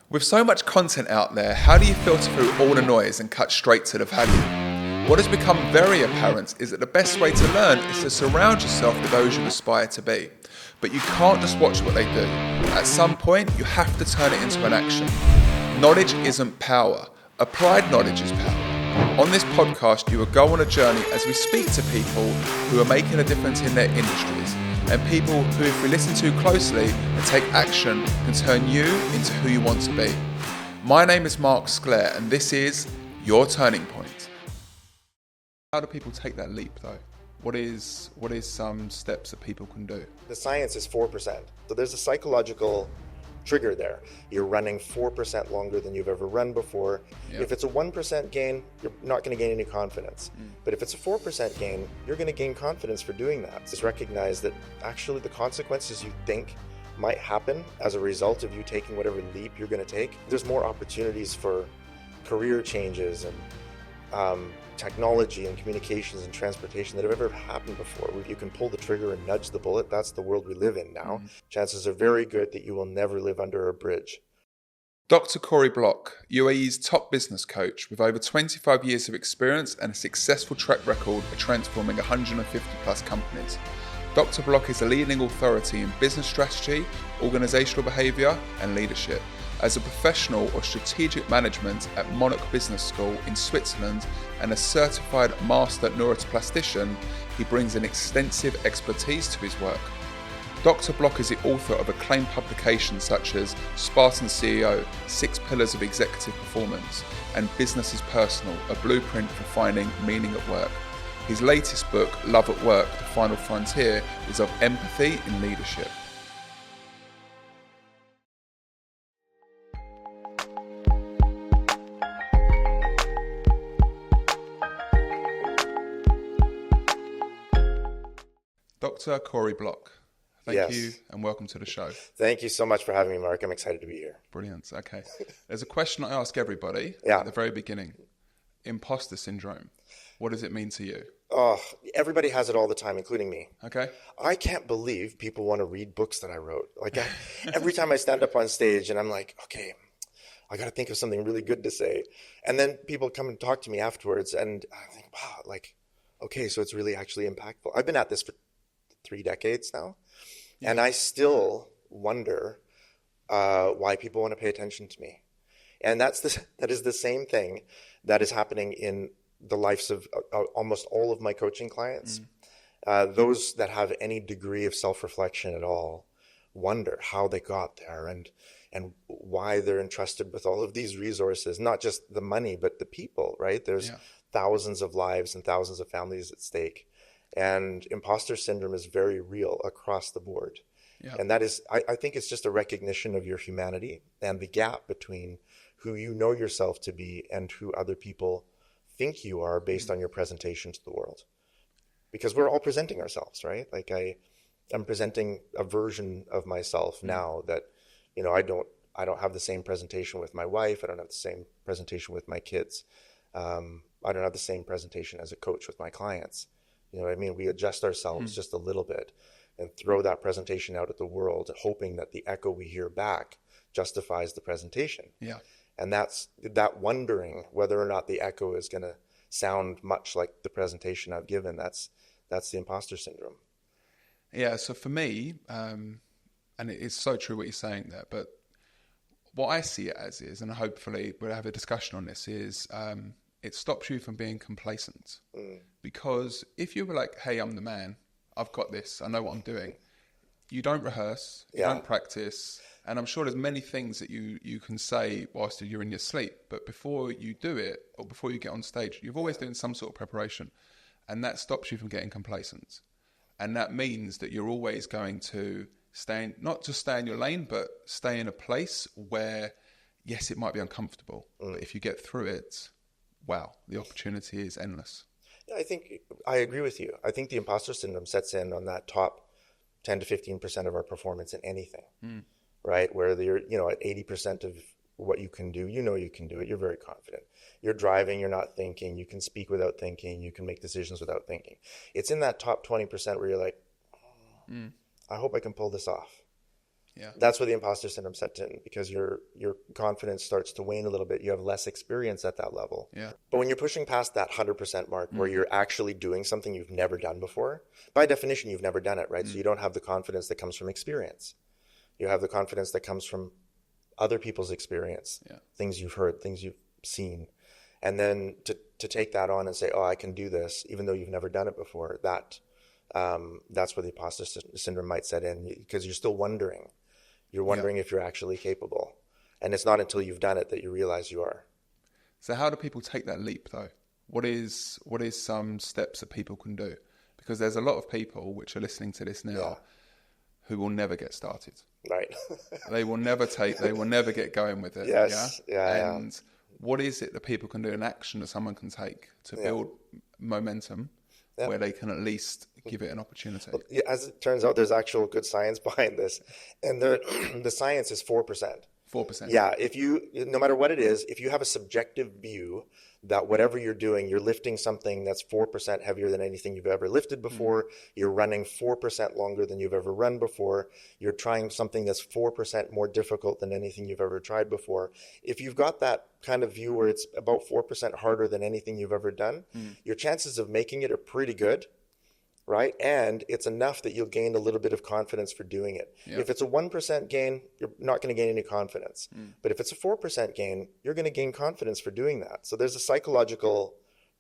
With so much content out there, how do you filter through all the noise and cut straight to the value? What has become very apparent is that the best way to learn is to surround yourself with those you aspire to be. But you can't just watch what they do. At some point, you have to turn it into an action. Knowledge isn't power. Applied knowledge is power. On this podcast, you will go on a journey as we speak to people who are making a difference in their industries, and people who, if we listen to closely and take action, can turn you into who you want to be. My name is Mark Sclaire, and this is Your Turning Point. How do people take that leap, though? What is some steps that people can do? The science is 4%. So there's a psychological trigger there. You're running 4% longer than you've ever run before. Yep. If it's a 1% gain, you're not going to gain any confidence. But if it's a 4% gain, you're going to gain confidence for doing that. Just recognize that actually the consequences you think might happen as a result of you taking whatever leap you're going to take. There's more opportunities for career changes and technology and communications and transportation that have ever happened before. Where you can pull the trigger and nudge the bullet. That's the world we live in now. Chances are very good that you will never live under a bridge. Dr. Corrie Block, UAE's top business coach with over 25 years of experience and a successful track record of transforming 150 plus companies. Dr. Block is a leading authority in business strategy, organizational behavior, and leadership. As a professional of strategic management at Monarch Business School in Switzerland and a certified master neuroplastician, he brings an extensive expertise to his work. Dr. Block is the author of acclaimed publications such as Spartan CEO, 6 Pillars of Executive Performance, and Business is Personal, a blueprint for finding meaning at work. His latest book, Love at Work, The Final Frontier, is of empathy in leadership. Dr. Corrie Block, thank you and welcome to the show. Thank you so much for having me, Mark. I'm excited to be here. Brilliant. Okay. There's a question I ask everybody at the very beginning. Imposter Syndrome. What does it mean to you? Oh, everybody has it all the time, including me. Okay. I can't believe people want to read books that I wrote. Every time I stand up on stage and I'm like, okay, I got to think of something really good to say. And then people come and talk to me afterwards and I think, wow, okay, so it's really actually impactful. I've been at this for 3 decades now, and I still wonder why people want to pay attention to me. And that is the same thing that is happening in the lives of almost all of my coaching clients. Those that have any degree of self-reflection at all wonder how they got there and why they're entrusted with all of these resources, not just the money, but the people, right? There's thousands of lives and thousands of families at stake. And imposter syndrome is very real across the board. Yeah. And that is, I think it's just a recognition of your humanity and the gap between who you know yourself to be and who other people think you are based on your presentation to the world. Because we're all presenting ourselves, right? I'm presenting a version of myself now that, I don't have the same presentation with my wife. I don't have the same presentation with my kids. I don't have the same presentation as a coach with my clients. You know what I mean? We adjust ourselves just a little bit and throw that presentation out at the world, hoping that the echo we hear back justifies the presentation. Yeah. And that's that wondering whether or not the echo is going to sound much like the presentation I've given. That's the imposter syndrome. Yeah. So for me, and it's so true what you're saying there, but what I see it as is, and hopefully we'll have a discussion on this, is it stops you from being complacent. Because if you were like, hey, I'm the man, I've got this, I know what I'm doing, you don't rehearse, you don't practice, and I'm sure there's many things that you can say whilst you're in your sleep, but before you do it, or before you get on stage, you've always doing some sort of preparation, and that stops you from getting complacent. And that means that you're always going to not just stay in your lane, but stay in a place where, yes, it might be uncomfortable, but if you get through it, wow, the opportunity is endless. Yeah, I think I agree with you. I think the imposter syndrome sets in on that top 10 to 15% of our performance in anything, right? Where you're, at 80% of what you can do, you can do it. You're very confident. You're driving, you're not thinking. You can speak without thinking. You can make decisions without thinking. It's in that top 20% where you're like, I hope I can pull this off. Yeah. That's where the imposter syndrome sets in, because your confidence starts to wane a little bit. You have less experience at that level. Yeah. But when you're pushing past that 100% mark, where you're actually doing something you've never done before, by definition, you've never done it, right? So you don't have the confidence that comes from experience. You have the confidence that comes from other people's experience, things you've heard, things you've seen. And then to take that on and say, oh, I can do this, even though you've never done it before, that's where the imposter syndrome might set in, because you're still wondering. You're wondering if you're actually capable. And it's not until you've done it that you realize you are. So how do people take that leap, though? What is some steps that people can do? Because there's a lot of people which are listening to this now who will never get started. Right. They will never get going with it. Yes. And what is it that people can do, an action that someone can take to build momentum where they can at least give it an opportunity? Well, as it turns out, there's actual good science behind this. And the science is 4%. 4%. Yeah. No matter what it is, if you have a subjective view that whatever you're doing, you're lifting something that's 4% heavier than anything you've ever lifted before, you're running 4% longer than you've ever run before, you're trying something that's 4% more difficult than anything you've ever tried before. If you've got that kind of view where it's about 4% harder than anything you've ever done, your chances of making it are pretty good. Right? And it's enough that you'll gain a little bit of confidence for doing it. Yeah. If it's a 1% gain, you're not going to gain any confidence. But if it's a 4% gain, you're going to gain confidence for doing that. So there's a psychological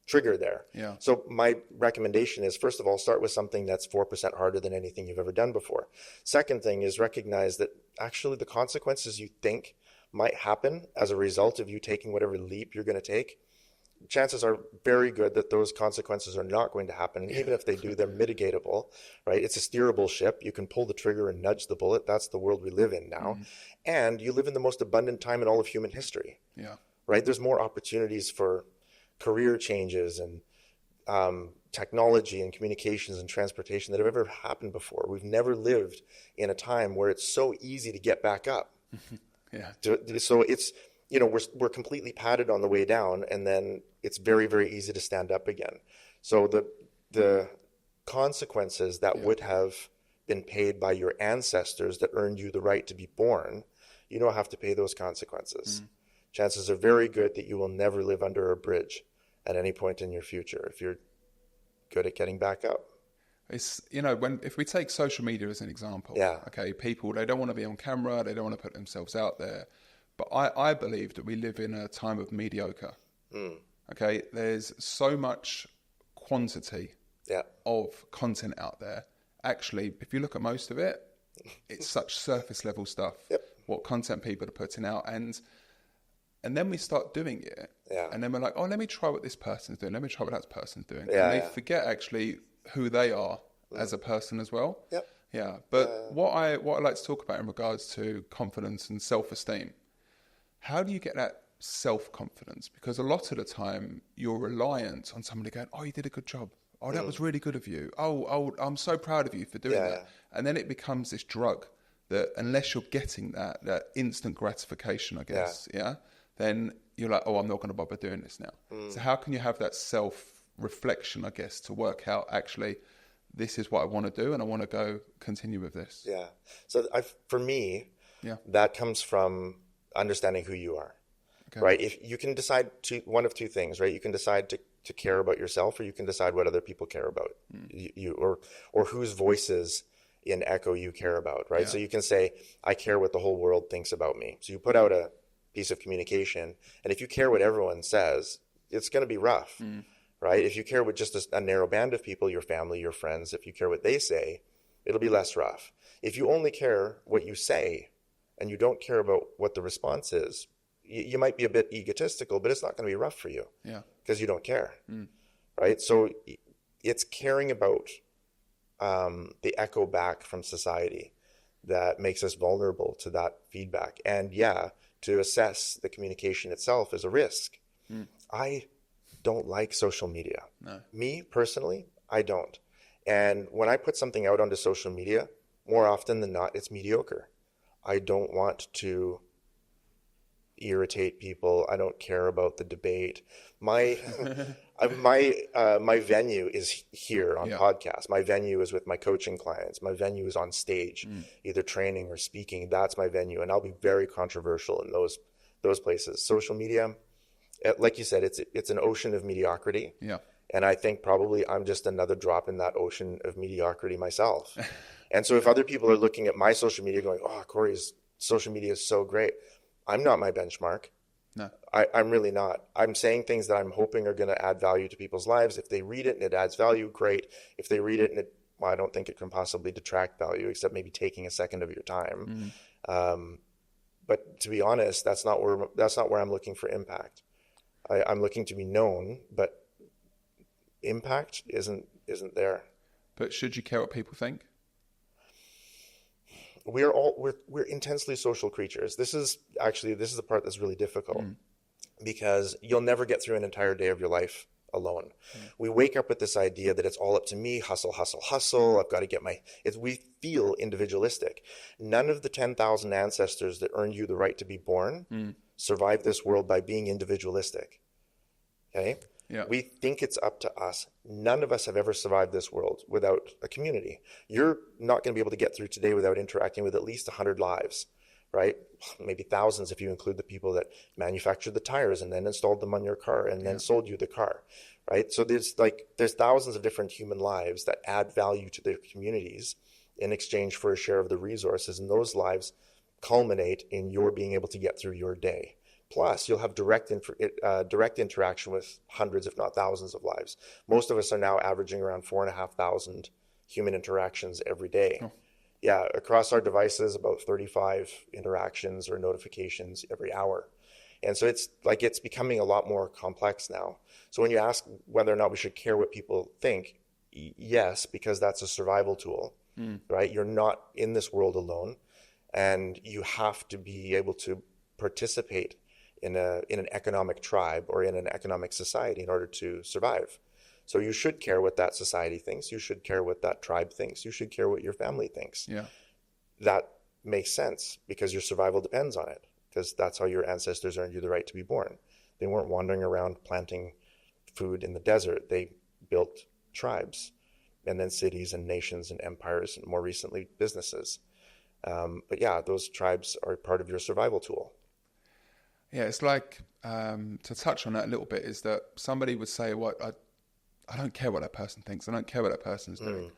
trigger there. Yeah. So my recommendation is, first of all, start with something that's 4% harder than anything you've ever done before. Second thing is recognize that actually the consequences you think might happen as a result of you taking whatever leap you're going to take, chances are very good that those consequences are not going to happen. And even if they do, they're mitigatable, right? It's a steerable ship. You can pull the trigger and nudge the bullet. That's the world we live in now. And you live in the most abundant time in all of human history, right? There's more opportunities for career changes and technology and communications and transportation that have ever happened before. We've never lived in a time where it's so easy to get back up. So it's, we're completely padded on the way down, and then it's very, very easy to stand up again. So the consequences that would have been paid by your ancestors that earned you the right to be born, you don't have to pay those consequences. Chances are very good that you will never live under a bridge at any point in your future if you're good at getting back up. It's, if we take social media as an example, okay, people, they don't want to be on camera, they don't want to put themselves out there. But I believe that we live in a time of mediocre. Okay, there's so much quantity of content out there. Actually, if you look at most of it, it's such surface level stuff. What content people are putting out, and then we start doing it, and then we're like, oh, let me try what this person's doing. Let me try what that person's doing. And they forget actually who they are as a person as well. But what I like to talk about in regards to confidence and self-esteem. How do you get that self-confidence? Because a lot of the time you're reliant on somebody going, oh, you did a good job. Oh, that was really good of you. Oh, I'm so proud of you for doing that. And then it becomes this drug that unless you're getting that instant gratification, I guess, then you're like, oh, I'm not going to bother doing this now. So how can you have that self-reflection, I guess, to work out actually, this is what I want to do and I want to go continue with this? So for me, that comes from understanding who you are, right? If you can decide one of two things, right? You can decide to care about yourself, or you can decide what other people care about you, or whose voices in echo you care about, right? So you can say, I care what the whole world thinks about me. So you put out a piece of communication, and if you care what everyone says, it's going to be rough, right? If you care what just a narrow band of people, your family, your friends, if you care what they say, it'll be less rough. If you only care what you say, and you don't care about what the response is, you might be a bit egotistical, but it's not going to be rough for you because you don't care, right? So it's caring about the echo back from society that makes us vulnerable to that feedback. And to assess the communication itself is a risk. I don't like social media. No. Me, personally, I don't. And when I put something out onto social media, more often than not, it's mediocre. I don't want to irritate people. I don't care about the debate. My my venue is here on podcast. My venue is with my coaching clients. My venue is on stage, either training or speaking. That's my venue, and I'll be very controversial in those places. Social media, like you said, it's an ocean of mediocrity. Yeah. And I think probably I'm just another drop in that ocean of mediocrity myself. And so if other people are looking at my social media going, oh, Corrie's social media is so great, I'm not my benchmark. No. I'm really not. I'm saying things that I'm hoping are going to add value to people's lives. If they read it and it adds value, great. If they read it and I don't think it can possibly detract value, except maybe taking a second of your time. But to be honest, that's not where I'm looking for impact. I'm looking to be known, but impact isn't there. But should you care what people think? We're intensely social creatures. This is the part that's really difficult because you'll never get through an entire day of your life alone. We wake up with this idea that it's all up to me, hustle, hustle, hustle. I've got to get we feel individualistic. None of the 10,000 ancestors that earned you the right to be born survived this world by being individualistic. Okay? Yeah. We think it's up to us. None of us have ever survived this world without a community. You're not going to be able to get through today without interacting with at least 100 lives, right? Maybe thousands if you include the people that manufactured the tires and then installed them on your car and then sold you the car, right? So there's thousands of different human lives that add value to their communities in exchange for a share of the resources, and those lives culminate in your being able to get through your day. Plus, you'll have direct interaction with hundreds, if not thousands, of lives. Most of us are now averaging around 4,500 human interactions every day. Oh. Yeah, across our devices, about 35 interactions or notifications every hour. And so it's becoming a lot more complex now. So when you ask whether or not we should care what people think, yes, because that's a survival tool, right? You're not in this world alone, and you have to be able to participate in an economic tribe or in an economic society in order to survive. So you should care what that society thinks. You should care what that tribe thinks. You should care what your family thinks. Yeah. That makes sense because your survival depends on it, because that's how your ancestors earned you the right to be born. They weren't wandering around planting food in the desert. They built tribes and then cities and nations and empires and more recently businesses. But yeah, those tribes are part of your survival tool. Yeah, it's like, to touch on that a little bit, is that somebody would say, "What I don't care what that person thinks. I don't care what that person's doing."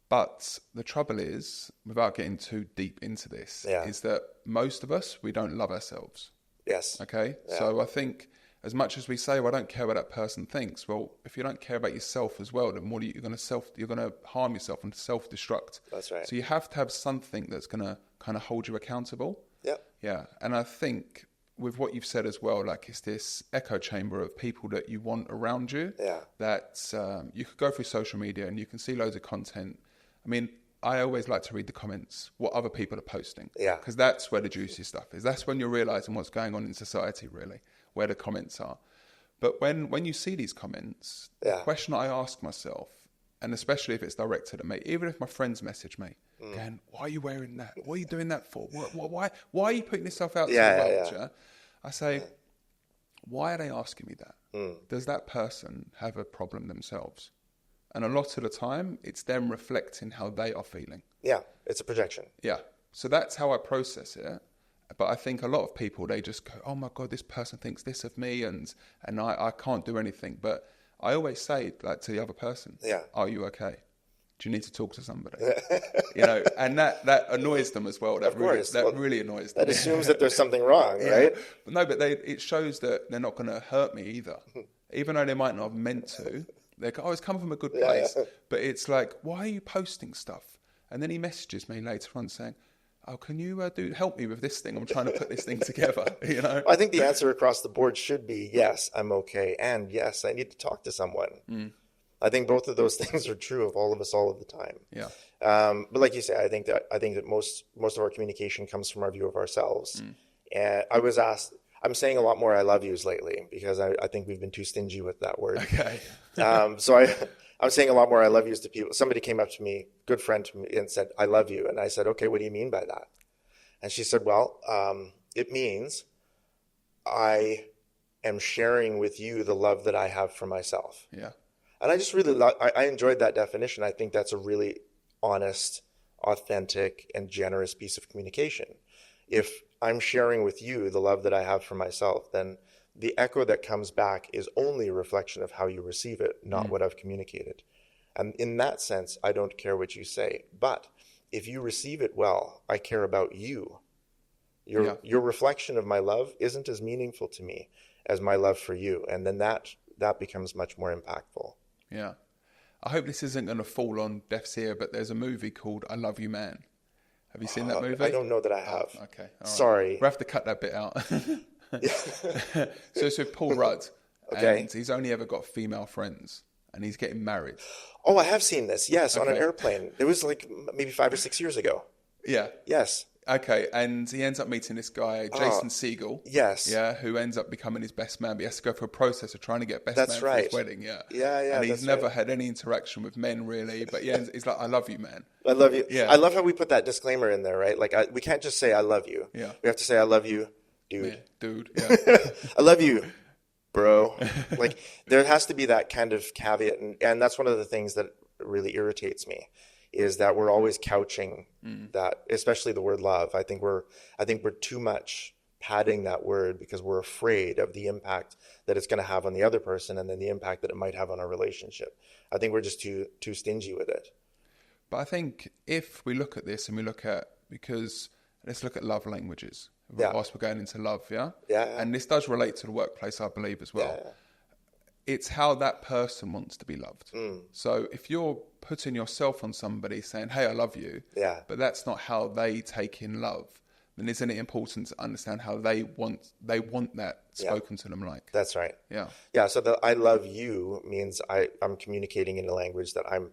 But the trouble is, without getting too deep into this, is that most of us, we don't love ourselves. Yes. Okay? Yeah. So I think as much as we say, well, I don't care what that person thinks, well, if you don't care about yourself as well, then what are you going to you're going to harm yourself and self-destruct. That's right. So you have to have something that's going to kind of hold you accountable. Yeah. Yeah. And I think with what you've said as well, like it's this echo chamber of people that you want around you. Yeah. That you could go through social media and you can see loads of content. I mean, I always like to read the comments, what other people are posting. Yeah. Because that's where the juicy stuff is. That's when you're realizing what's going on in society, really, where the comments are. But when you see these comments, the question I ask myself, and especially if it's directed at me, even if my friends message me, going, why are you wearing that? What are you doing that for? Why are you putting yourself out to the world? Yeah. I say, why are they asking me that? Does that person have a problem themselves? And a lot of the time, it's them reflecting how they are feeling. Yeah, it's a projection. Yeah. So that's how I process it. But I think a lot of people, they just go, oh my God, this person thinks this of me and I can't do anything. But I always say, like, to the other person, are you okay? Do you need to talk to somebody? And that annoys them as well. That really annoys them. That assumes that there's something wrong, right? But no, but it shows that they're not going to hurt me either. Even though they might not have meant to. They go, it's come from a good place. Yeah. But it's like, why are you posting stuff? And then he messages me later on saying, oh, can you help me with this thing? I'm trying to put this thing together, I think the answer across the board should be, yes, I'm okay. And yes, I need to talk to someone. I think both of those things are true of all of us all of the time. Yeah. But like you say, I think that most of our communication comes from our view of ourselves. And I was asked, I'm saying a lot more I love yous lately because I think we've been too stingy with that word. Okay. So I'm saying a lot more I love yous to people. Somebody came up to me, good friend to me, and said, I love you. And I said, okay, what do you mean by that? And she said, well, it means I am sharing with you the love that I have for myself. Yeah. And I just really I enjoyed that definition. I think that's a really honest, authentic, and generous piece of communication. If I'm sharing with you the love that I have for myself, then the echo that comes back is only a reflection of how you receive it, not what I've communicated. And in that sense, I don't care what you say. But if you receive it well, I care about you. Your reflection of my love isn't as meaningful to me as my love for you. And then that becomes much more impactful. Yeah. I hope this isn't going to fall on deaf's ear, but there's a movie called I Love You Man. Have you seen that movie? I don't know that I have. Oh, okay. All right. Sorry. We'll have to cut that bit out. So it's with Paul Rudd. Okay. And he's only ever got female friends. And he's getting married. Oh, I have seen this. Yes, on an airplane. It was like maybe 5 or 6 years ago. Yeah. Yes. Okay, and he ends up meeting this guy, Jason Segel. Yes. Yeah, who ends up becoming his best man. But he has to go through a process of trying to get best That's man right. for his wedding. Yeah. Yeah. And he's never had any interaction with men, really. But he's like, I love you, man. I love you. Yeah. I love how we put that disclaimer in there, right? Like, we can't just say, I love you. Yeah. We have to say, I love you, dude. Yeah, dude, yeah. I love you, bro. Like, there has to be that kind of caveat. And that's one of the things that really irritates me, is that we're always couching that, especially the word love. I think we're too much padding that word because we're afraid of the impact that it's going to have on the other person, and then the impact that it might have on our relationship. I think we're just too stingy with it. But I think if we look at this and let's look at love languages. Yeah. Whilst we're going into love, yeah? Yeah. And this does relate to the workplace, I believe, as well. Yeah. It's how that person wants to be loved. So if you're putting yourself on somebody saying, hey, I love you, but that's not how they take in love, then isn't it important to understand how they want that spoken to them like? That's right. Yeah. Yeah, so the I love you means I'm communicating in a language that I'm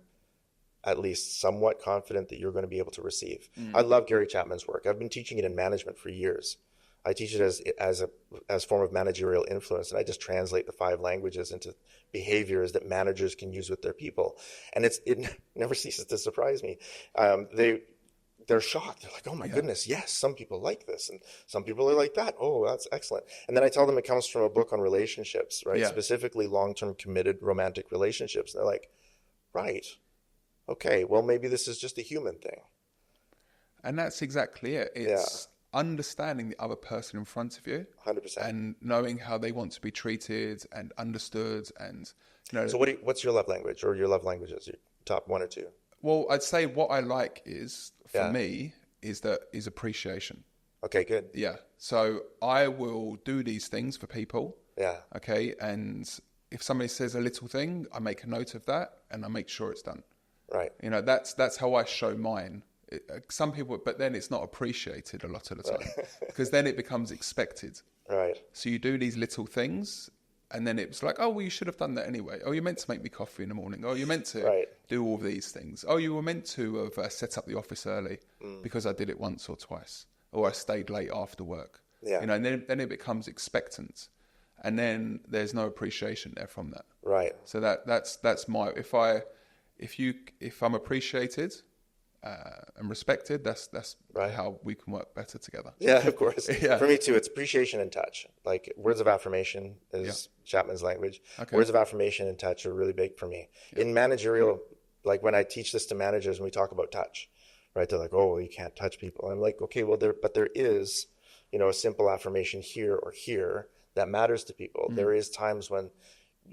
at least somewhat confident that you're going to be able to receive. I love Gary Chapman's work. I've been teaching it in management for years. I teach it as a form of managerial influence, and I just translate the 5 languages into behaviors that managers can use with their people. And it never ceases to surprise me. They're shocked. They're like, oh my goodness, yes, some people like this, and some people are like that. Oh, that's excellent. And then I tell them it comes from a book on relationships, right? Yeah. Specifically long-term committed romantic relationships. And they're like, right, okay, well, maybe this is just a human thing. And that's exactly it. It's understanding the other person in front of you, 100%, and knowing how they want to be treated and understood. And so what's your love language, or your love languages, your top 1 or 2? Well, I'd say what I like is, for me, is appreciation. Okay, good. Yeah. So I will do these things for people. Yeah. Okay. And if somebody says a little thing, I make a note of that and I make sure it's done. Right. That's how I show mine. Some people, but then it's not appreciated a lot of the time because then it becomes expected. Right. So you do these little things, and then it's like, oh, well, you should have done that anyway. Oh, you meant to make me coffee in the morning. Oh, you meant to do all these things. Oh, you were meant to have set up the office early because I did it once or twice, or I stayed late after work. Yeah. And then it becomes expectant, and then there's no appreciation there from that. Right. So that's my if I'm appreciated and respected, that's right. How we can work better together. Yeah, of course. For me too, it's appreciation and touch. Like words of affirmation is Chapman's language. Okay. Words of affirmation and touch are really big for me. Yeah. In managerial, like when I teach this to managers and we talk about touch, right? They're like, oh, well, you can't touch people. I'm like, okay, well, there is, a simple affirmation here or here that matters to people. There is times when,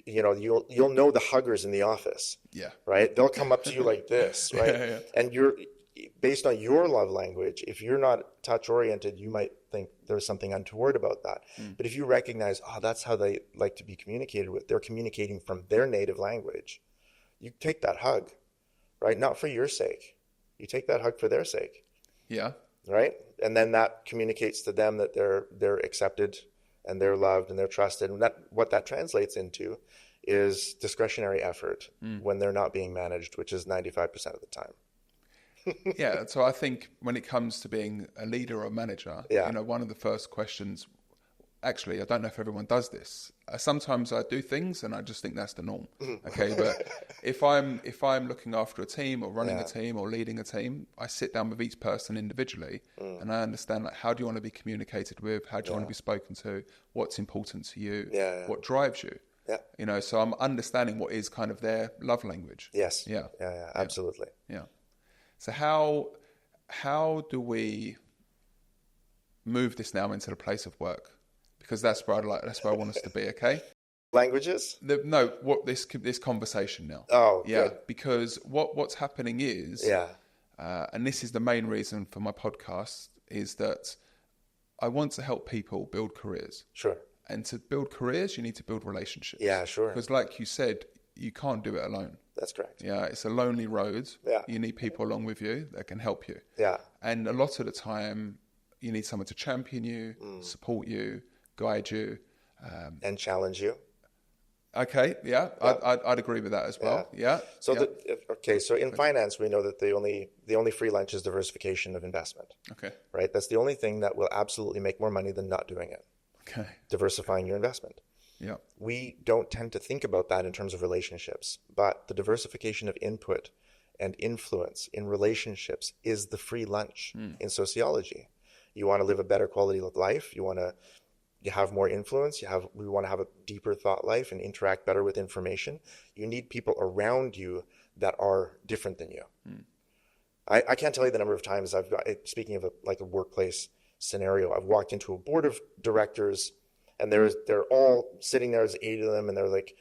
you'll know the huggers in the office. Yeah. Right? They'll come up to you like this, right? Yeah. And you're based on your love language, if you're not touch oriented, you might think there's something untoward about that. But if you recognize, that's how they like to be communicated with, they're communicating from their native language, you take that hug, right? Not for your sake. You take that hug for their sake. Yeah. Right? And then that communicates to them that they're accepted and they're loved and they're trusted. And what that translates into is discretionary effort when they're not being managed, which is 95% of the time. Yeah. So I think when it comes to being a leader or a manager, one of the first questions actually, I don't know if everyone does this. Sometimes I do things and I just think that's the norm. Okay, but if I'm looking after a team or running a team or leading a team, I sit down with each person individually and I understand, like, how do you want to be communicated with? How do you want to be spoken to? What's important to you? What drives you? Yeah. You know, so I'm understanding what is kind of their love language. Yes. Yeah. Yeah. Absolutely. Yeah. So how do we move this now into the place of work? Because that's where I want us to be. Okay. Languages? This conversation now. Oh, yeah. good. Because what's happening is, and this is the main reason for my podcast, is that I want to help people build careers. Sure. And to build careers, you need to build relationships. Yeah, sure. Because like you said, you can't do it alone. That's correct. Yeah, it's a lonely road. Yeah. You need people along with you that can help you. Yeah. And a lot of the time, you need someone to champion you, support you, guide you. And challenge you. Okay, yeah. I'd agree with that as well. Yeah. So so in finance, we know that the only free lunch is diversification of investment. Okay. Right? That's the only thing that will absolutely make more money than not doing it. Okay. Diversifying your investment. Yeah. We don't tend to think about that in terms of relationships, but the diversification of input and influence in relationships is the free lunch in sociology. You want to live a better quality of life. You have more influence. We want to have a deeper thought life and interact better with information. You need people around you that are different than you. I can't tell you the number of times I've got, speaking of a workplace scenario, I've walked into a board of directors and they're all sitting there, there's 8 of them, and they're like,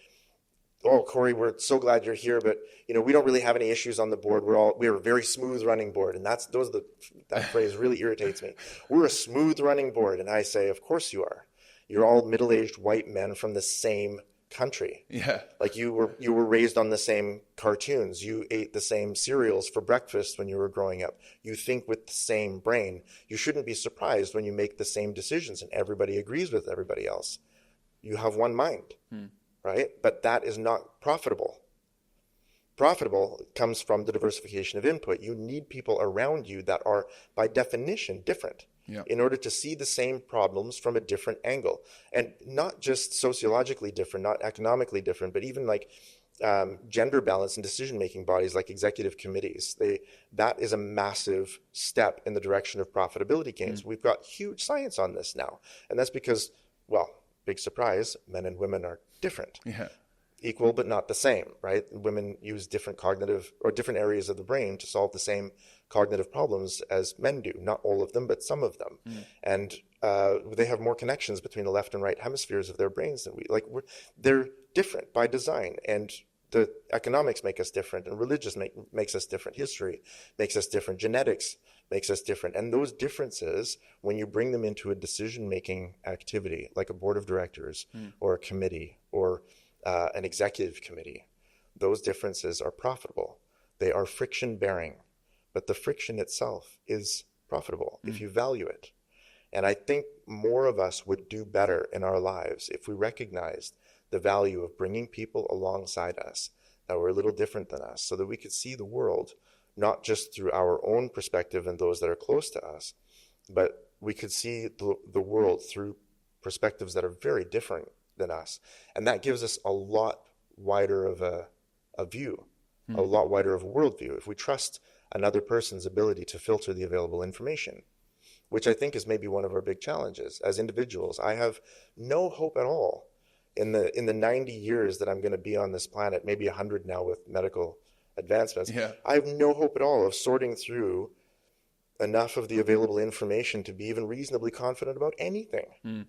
"Oh, Corrie, we're so glad you're here, but we don't really have any issues on the board. We're a very smooth running board." And that phrase really irritates me. We're a smooth running board. And I say, of course you are. You're all middle-aged white men from the same country. Yeah. Like you were raised on the same cartoons. You ate the same cereals for breakfast when you were growing up. You think with the same brain. You shouldn't be surprised when you make the same decisions and everybody agrees with everybody else. You have one mind, right? But that is not profitable. Profitable comes from the diversification of input. You need people around you that are, by definition, different. Yeah. In order to see the same problems from a different angle. And not just sociologically different, not economically different, but even like gender balance in decision-making bodies like executive committees. That is a massive step in the direction of profitability gains. We've got huge science on this now. And that's because, well, big surprise, men and women are different. Yeah. Equal but not the same, right? Women use different cognitive or different areas of the brain to solve the same cognitive problems as men do. Not all of them, but some of them. And they have more connections between the left and right hemispheres of their brains than we. They're different by design, and the economics make us different, and religious makes us different. History makes us different. Genetics makes us different. And those differences, when you bring them into a decision-making activity, like a board of directors or a committee or an executive committee, those differences are profitable. They are friction-bearing, but the friction itself is profitable if you value it. And I think more of us would do better in our lives if we recognized the value of bringing people alongside us that were a little different than us, so that we could see the world not just through our own perspective and those that are close to us, but we could see the world through perspectives that are very different than us. And that gives us a lot wider of a view, a lot wider of a worldview, if we trust another person's ability to filter the available information, which I think is maybe one of our big challenges. As individuals, I have no hope at all in the 90 years that I'm going to be on this planet, maybe 100 now with medical advancements. Yeah. I have no hope at all of sorting through enough of the available information to be even reasonably confident about anything.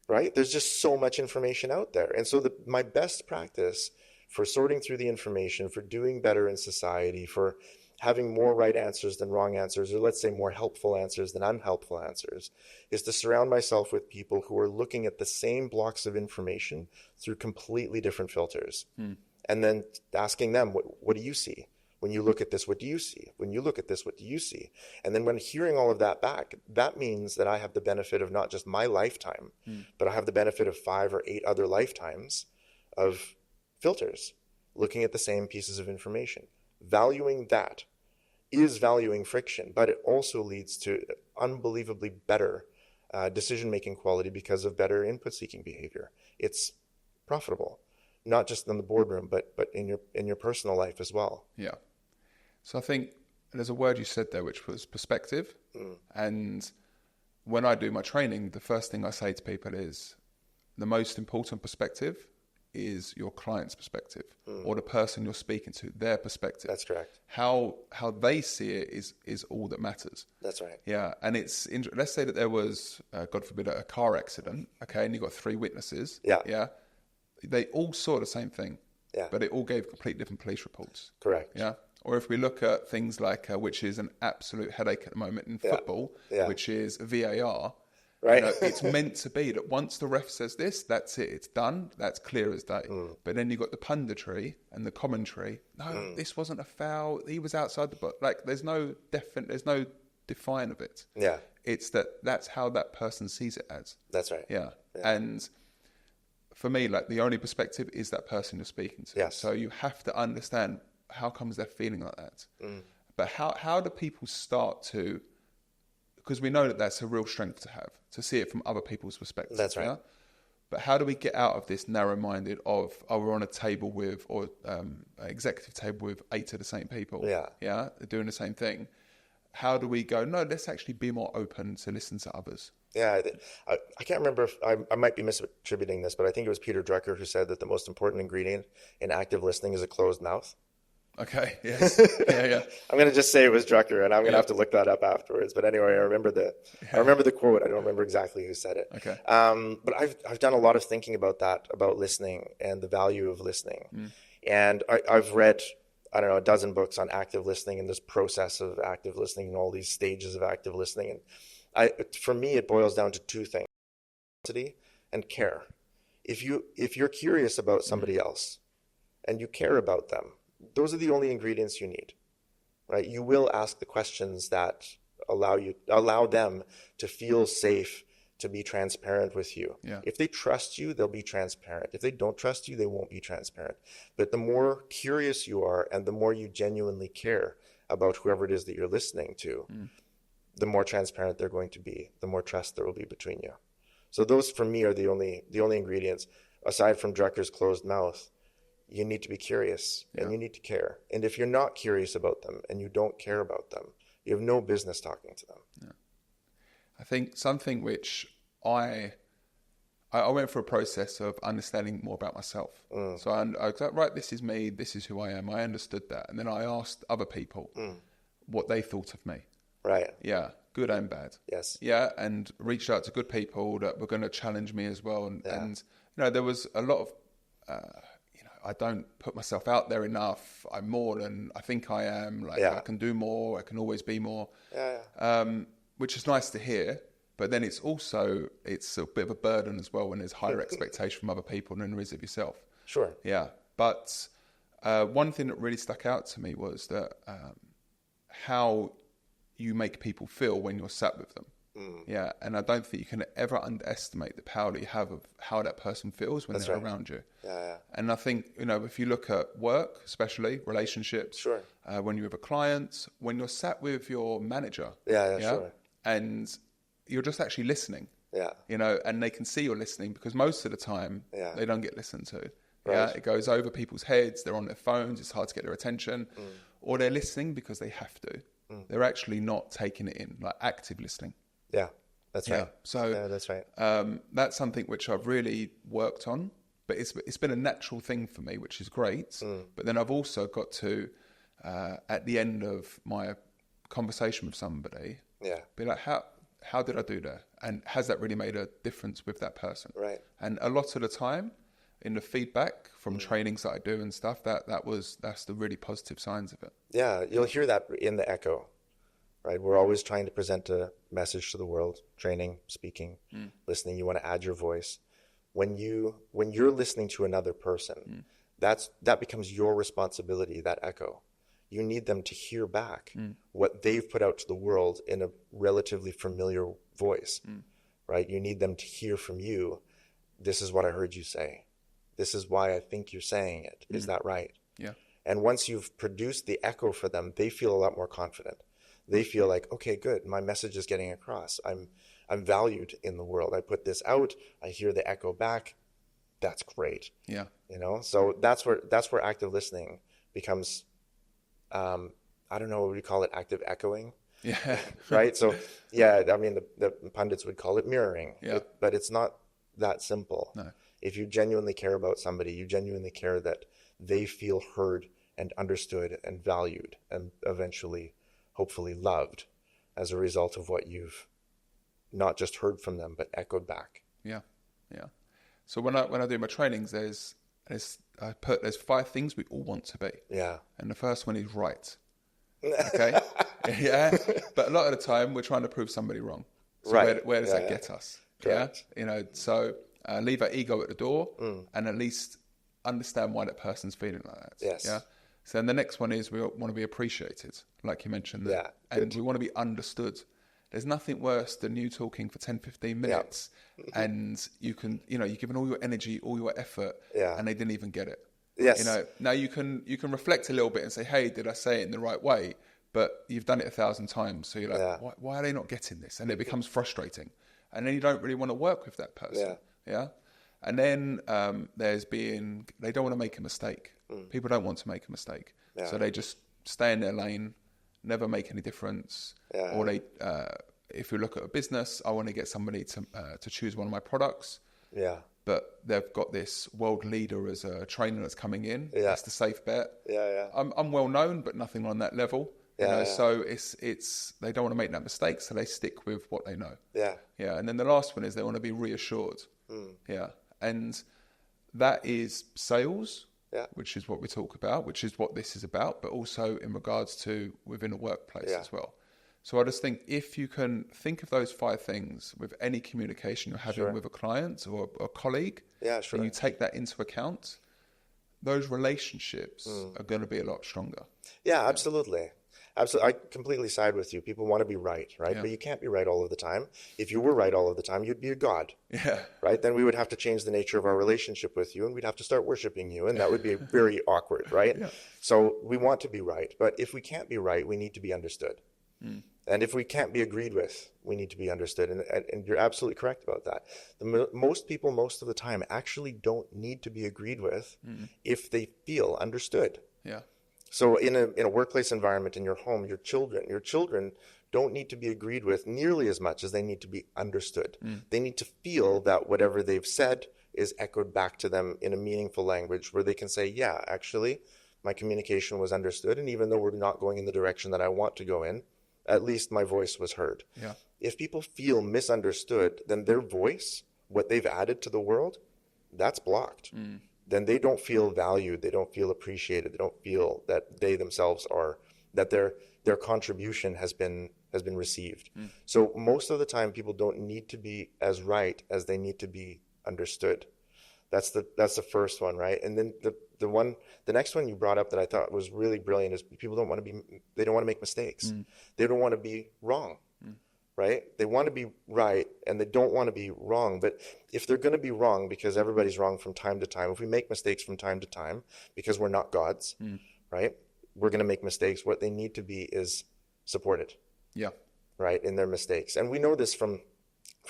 Right? There's just so much information out there. And so my best practice for sorting through the information, for doing better in society, for having more right answers than wrong answers, or let's say more helpful answers than unhelpful answers, is to surround myself with people who are looking at the same blocks of information through completely different filters. And then asking them, what do you see? When you look at this, what do you see? When you look at this, what do you see? And then when hearing all of that back, that means that I have the benefit of not just my lifetime, but I have the benefit of 5 or 8 other lifetimes of filters, looking at the same pieces of information. Valuing that is valuing friction, but it also leads to unbelievably better decision-making quality because of better input-seeking behavior. It's profitable, not just in the boardroom, but in your personal life as well. Yeah. So I think there's a word you said there, which was perspective. And when I do my training, the first thing I say to people is the most important perspective is your client's perspective or the person you're speaking to, their perspective. That's correct. How they see it is all that matters. That's right. Yeah. And let's say that there was, God forbid, a car accident, okay, and you've got 3 witnesses. Yeah. Yeah. They all saw the same thing. Yeah. But it all gave completely different police reports. Correct. Yeah. Or if we look at things like, which is an absolute headache at the moment in football, which is VAR. Right. It's meant to be that once the ref says this, that's it. It's done. That's clear as day. But then you've got the punditry and the commentary. No, this wasn't a foul. He was outside the box. Like there's no define of it. Yeah. It's that's how that person sees it as. That's right. Yeah. And for me, like the only perspective is that person you're speaking to. Yes. So you have to understand how comes they're feeling like that. But how do people start to, because we know that that's a real strength to have, to see it from other people's perspectives. That's right. Yeah? But how do we get out of this narrow-minded of, we're on a table with, or an executive table with 8 of the same people. Yeah. Yeah. They're doing the same thing. How do we go, no, let's actually be more open to listen to others. Yeah. I can't remember if I might be misattributing this, but I think it was Peter Drucker who said that the most important ingredient in active listening is a closed mouth. Okay. Yes. Yeah. I'm going to just say it was Drucker, and I'm going to have to look that up afterwards. But anyway, I remember the quote. I don't remember exactly who said it. Okay. But I've done a lot of thinking about that, about listening and the value of listening. And I've read, I don't know, a dozen books on active listening and this process of active listening and all these stages of active listening. And for me, it boils down to 2 things: curiosity and care. If you're curious about somebody else and you care about them, those are the only ingredients you need, right? You will ask the questions that allow them to feel safe, to be transparent with you. Yeah. If they trust you, they'll be transparent. If they don't trust you, they won't be transparent. But the more curious you are and the more you genuinely care about whoever it is that you're listening to, the more transparent they're going to be, the more trust there will be between you. So those for me are the only ingredients, aside from Drucker's closed mouth. You need to be curious and you need to care. And if you're not curious about them and you don't care about them, you have no business talking to them. Yeah. I think something which I went through a process of understanding more about myself. So I was like, right, this is me, this is who I am. I understood that. And then I asked other people what they thought of me. Right. Yeah, good and bad. Yes. Yeah, and reached out to good people that were going to challenge me as well. And there was a lot of... I don't put myself out there enough. I'm more than I think I am. I can do more. I can always be more. Which is nice to hear. But then it's a bit of a burden as well when there's higher expectation from other people than there is of yourself. Sure. Yeah. But one thing that really stuck out to me was that how you make people feel when you're sat with them. Yeah, and I don't think you can ever underestimate the power that you have of how that person feels when they're around you. Yeah. And I think, if you look at work, especially relationships, Sure. When you're with a client, when you're sat with your manager, sure. and you're just actually listening, and they can see you're listening because most of the time they don't get listened to. Right. Yeah, it goes over people's heads. They're on their phones. It's hard to get their attention, or they're listening because they have to. They're actually not taking it in, like active listening. Yeah, that's right. So that's right. That's something which I've really worked on, but it's been a natural thing for me, which is great. But then I've also got to, at the end of my conversation with somebody, be like, how did I do that? And has that really made a difference with that person? Right. And a lot of the time, in the feedback from trainings that I do and stuff, that's the really positive signs of it. Yeah, you'll hear that in the echo. Right, we're always trying to present a message to the world, training, speaking, listening. You want to add your voice. When you're listening to another person, that becomes your responsibility, that echo. You need them to hear back what they've put out to the world in a relatively familiar voice, right? You need them to hear from you, this is what I heard you say. This is why I think you're saying it. Is that right? Yeah. And once you've produced the echo for them, they feel a lot more confident. They feel like, okay, good, my message is getting across. I'm valued in the world. I put this out, I hear the echo back. That's great. Yeah. So that's where active listening becomes, I don't know what we call it, active echoing. Yeah. Right. So yeah, I mean, the pundits would call it mirroring, Yeah. but it's not that simple. No. If you genuinely care about somebody, you genuinely care that they feel heard and understood and valued and eventually, hopefully, loved as a result of what you've not just heard from them, but echoed back. Yeah. Yeah. So when I do my trainings, there's 5 things we all want to be. Yeah. And the first one is right. Okay. Yeah. But a lot of the time we're trying to prove somebody wrong. So Right. where does that get us? Correct. Yeah. So leave our ego at the door and at least understand why that person's feeling like that. Yes. Yeah. So then the next one is we want to be appreciated, like you mentioned. Yeah. And we want to be understood. There's nothing worse than you talking for 10, 15 minutes and you're giving all your energy, all your effort, and they didn't even get it. Yes. Now you can reflect a little bit and say, hey, did I say it in the right way? But you've done it 1,000 times. So you're like, why are they not getting this? And it becomes frustrating. And then you don't really want to work with that person. Yeah. And then they don't want to make a mistake. People don't want to make a mistake. Yeah. So they just stay in their lane, never make any difference. Yeah. Or if you look at a business, I want to get somebody to choose one of my products. Yeah. But they've got this world leader as a trainer that's coming in. Yeah. That's the safe bet. Yeah. I'm well known, but nothing on that level. So it's they don't want to make that mistake, so they stick with what they know. Yeah. And then the last one is they want to be reassured. Yeah. And that is sales, which is what we talk about, which is what this is about, but also in regards to within a workplace as well. So I just think if you can think of those 5 things with any communication you're having with a client or a colleague, and you take that into account, those relationships are going to be a lot stronger. Yeah, absolutely. Absolutely. I completely side with you. People want to be right? Yeah. But you can't be right all of the time. If you were right all of the time, you'd be a god. Yeah. Right? Then we would have to change the nature of our relationship with you and we'd have to start worshiping you. And that would be very awkward, right? Yeah. So we want to be right. But if we can't be right, we need to be understood. And if we can't be agreed with, we need to be understood. And you're absolutely correct about that. Most people, most of the time, actually don't need to be agreed with if they feel understood. Yeah. So in a workplace environment, in your home, your children don't need to be agreed with nearly as much as they need to be understood. They need to feel that whatever they've said is echoed back to them in a meaningful language where they can say, yeah, actually, my communication was understood. And even though we're not going in the direction that I want to go in, at least my voice was heard. Yeah. If people feel misunderstood, then their voice, what they've added to the world, that's blocked. Then they don't feel valued, they don't feel appreciated, they don't feel that they themselves are, that their contribution has been received. So most of the time people don't need to be as right as they need to be understood. That's the first one, right? And then the next one you brought up that I thought was really brilliant is people don't want to make mistakes. They don't want to be wrong. Right? They want to be right and they don't want to be wrong. But if they're going to be wrong, because everybody's wrong from time to time, if we make mistakes from time to time, because we're not gods, right? We're going to make mistakes. What they need to be is supported. Yeah. Right? In their mistakes. And we know this from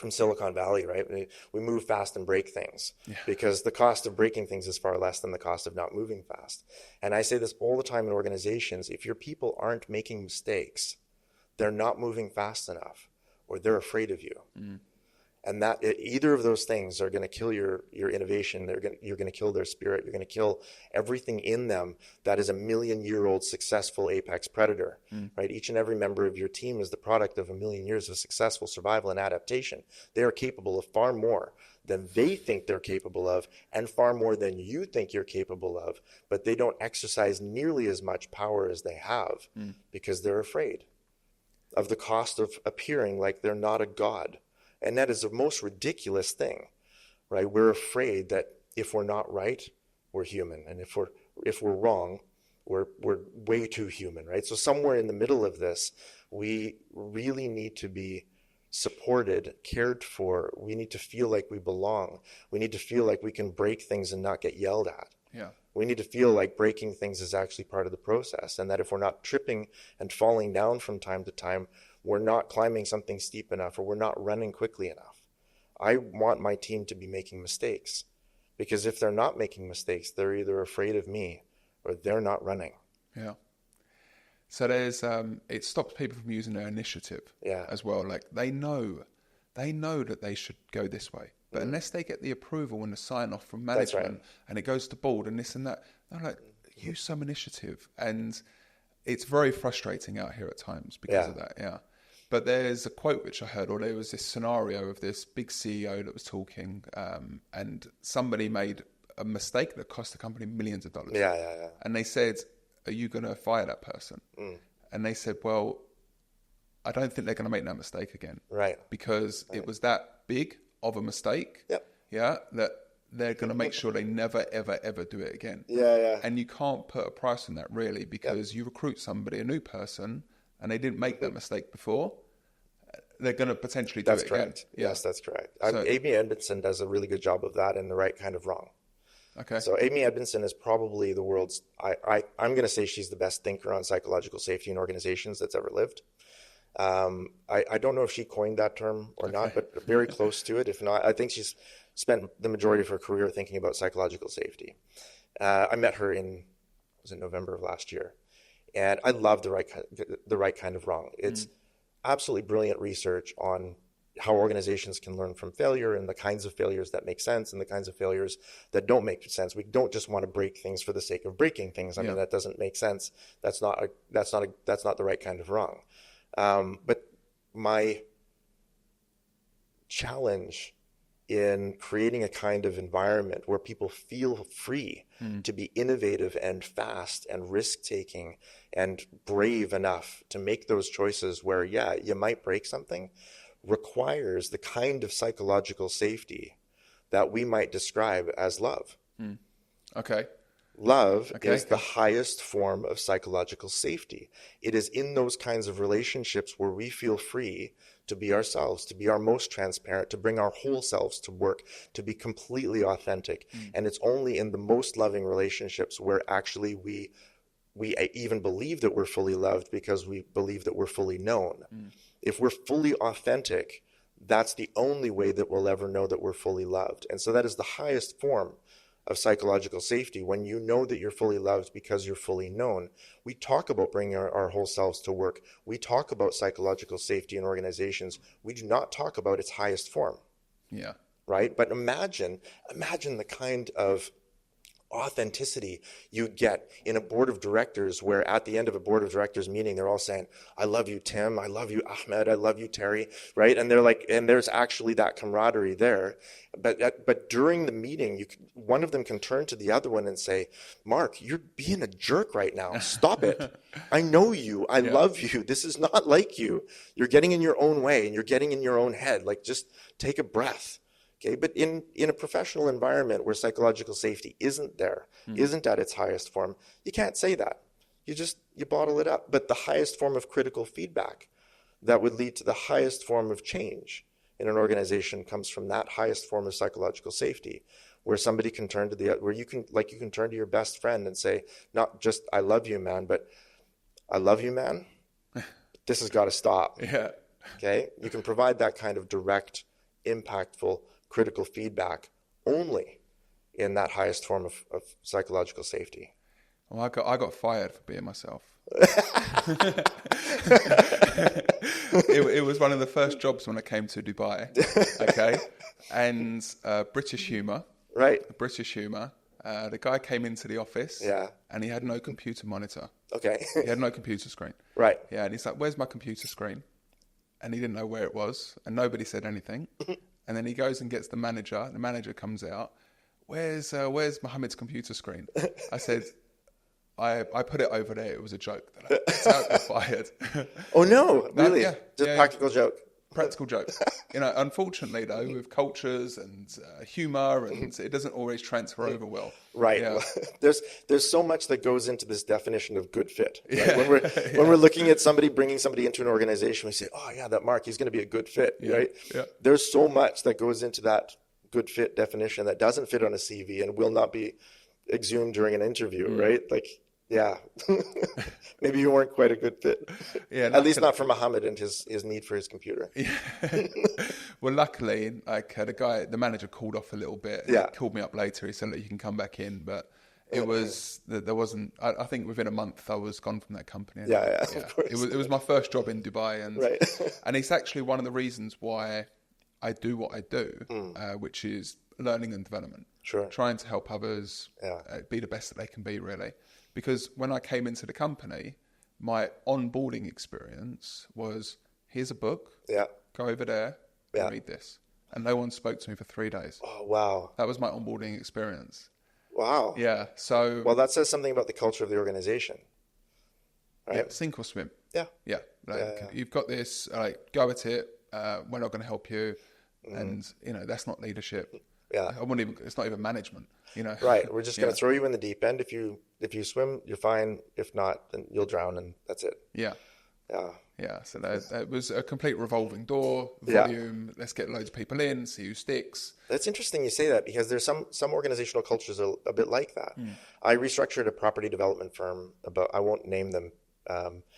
Silicon Valley, right? We move fast and break things because the cost of breaking things is far less than the cost of not moving fast. And I say this all the time in organizations. If your people aren't making mistakes, they're not moving fast enough, or they're afraid of you. And that either of those things are going to kill your innovation. You're going to kill their spirit. You're going to kill everything in them that is a 1,000,000-year-old successful apex predator, right? Each and every member of your team is the product of 1,000,000 years of successful survival and adaptation. They are capable of far more than they think they're capable of and far more than you think you're capable of, but they don't exercise nearly as much power as they have because they're afraid of the cost of appearing like they're not a god. And that is the most ridiculous thing, right? We're afraid that if we're not right, we're human. And if we're wrong, we're way too human, right? So somewhere in the middle of this, we really need to be supported, cared for. We need to feel like we belong. We need to feel like we can break things and not get yelled at. Yeah. We need to feel like breaking things is actually part of the process, and that if we're not tripping and falling down from time to time, we're not climbing something steep enough, or we're not running quickly enough. I want my team to be making mistakes, because if they're not making mistakes, they're either afraid of me or they're not running. Yeah. So there's it stops people from using their initiative as well. Like they know that they should go this way, but unless they get the approval and the sign off from management and it goes to board and this and that, they're like, use some initiative. And it's very frustrating out here at times because of that. Yeah. But there's a quote which I heard, or there was this scenario of this big CEO that was talking, and somebody made a mistake that cost the company millions of dollars. Yeah. And they said, are you going to fire that person? And they said, well, I don't think they're going to make that mistake again. Right. Because it was that big of a mistake. Yep. Yeah. That they're going to make sure they never, ever, ever do it again. Yeah. And you can't put a price on that really, because you recruit somebody, a new person, and they didn't make that mistake before, they're going to potentially do it again. That's correct. Yes, that's correct. Amy Edmondson does a really good job of that in The Right Kind of Wrong. Okay. So Amy Edmondson is probably the world's, I'm going to say she's the best thinker on psychological safety in organizations that's ever lived. I don't know if she coined that term or not, but very close to it. If not, I think she's spent the majority of her career thinking about psychological safety. I met her was it November of last year? And I love The Right Kind of Wrong. It's absolutely brilliant research on how organizations can learn from failure, and the kinds of failures that make sense and the kinds of failures that don't make sense. We don't just want to break things for the sake of breaking things. I mean, that doesn't make sense. That's not the right kind of wrong. But my challenge in creating a kind of environment where people feel free to be innovative and fast and risk-taking and brave enough to make those choices where, you might break something, requires the kind of psychological safety that we might describe as love. Okay. Love is the highest form of psychological safety. It is in those kinds of relationships where we feel free to be ourselves, to be our most transparent, to bring our whole selves to work, to be completely authentic. And it's only in the most loving relationships where actually we even believe that we're fully loved, because we believe that we're fully known. If we're fully authentic, that's the only way that we'll ever know that we're fully loved. And so that is the highest form of psychological safety, when you know that you're fully loved because you're fully known. We talk about bringing our whole selves to work. We talk about psychological safety in organizations. We do not talk about its highest form. Yeah. Right? But imagine the kind of authenticity you get in a board of directors, where at the end of a board of directors meeting, they're all saying, I love you, Tim. I love you, Ahmed. I love you, Terry. Right? And they're like, and there's actually that camaraderie there. But during the meeting, one of them can turn to the other one and say, Mark, you're being a jerk right now. Stop it. I know you. I love you. This is not like you. You're getting in your own way and you're getting in your own head. Like, just take a breath. Okay, but in a professional environment where psychological safety isn't there, isn't at its highest form, you can't say that. You bottle it up. But the highest form of critical feedback that would lead to the highest form of change in an organization comes from that highest form of psychological safety, where somebody can turn to where you can turn to your best friend and say, not just, I love you, man, but I love you, man. This has got to stop. Yeah. Okay. You can provide that kind of direct, impactful, critical feedback only in that highest form of psychological safety. Well, I got fired for being myself. It was one of the first jobs when I came to Dubai. Okay, and British humour. Right. British humour. The guy came into the office. Yeah. And he had no computer monitor. Okay. He had no computer screen. Right. Yeah, and he's like, "Where's my computer screen?" And he didn't know where it was, and nobody said anything. And then he goes and gets the manager. The manager comes out. Where's Mohammed's computer screen? I said, I put it over there. It was a joke. That's how I got fired. Oh no, really? Yeah, Just practical joke. Practical joke. Unfortunately though, with cultures and humor, and it doesn't always transfer over well. Right. Yeah. There's so much that goes into this definition of good fit. Right? Yeah. When we're looking at bringing somebody into an organization, we say, oh yeah, that Mark, he's going to be a good fit. Yeah. Right. Yeah. There's so much that goes into that good fit definition that doesn't fit on a CV and will not be exhumed during an interview. Right. Like, Yeah. Maybe you weren't quite a good fit. Yeah, At least not for Muhammad and his need for his computer. Yeah. Well, luckily, like the manager called off a little bit. Yeah. He called me up later. He said, "Look, you can come back in," but it was there wasn't. I think within a month I was gone from that company. Yeah, of course. It was my first job in Dubai, and Right. and it's actually one of the reasons why I do what I do, which is learning and development. Sure. Trying to help others be the best that they can be, really. Because when I came into the company, my onboarding experience was, here's a book, go over there and read this. And no one spoke to me for 3 days. Oh, wow. That was my onboarding experience. Wow. Yeah, so... Well, that says something about the culture of the organization, right? Yeah, sink or swim. Yeah. Yeah, you've got this, go at it, we're not going to help you. And, that's not leadership. Yeah. It's not even management, Right. We're just going to throw you in the deep end. If you swim, you're fine. If not, then you'll drown, and that's it. Yeah. Yeah. Yeah. So that was a complete revolving door, volume. Let's get loads of people in, see who sticks. That's interesting you say that, because there's some organizational cultures are a bit like that. I restructured a property development firm I won't name them.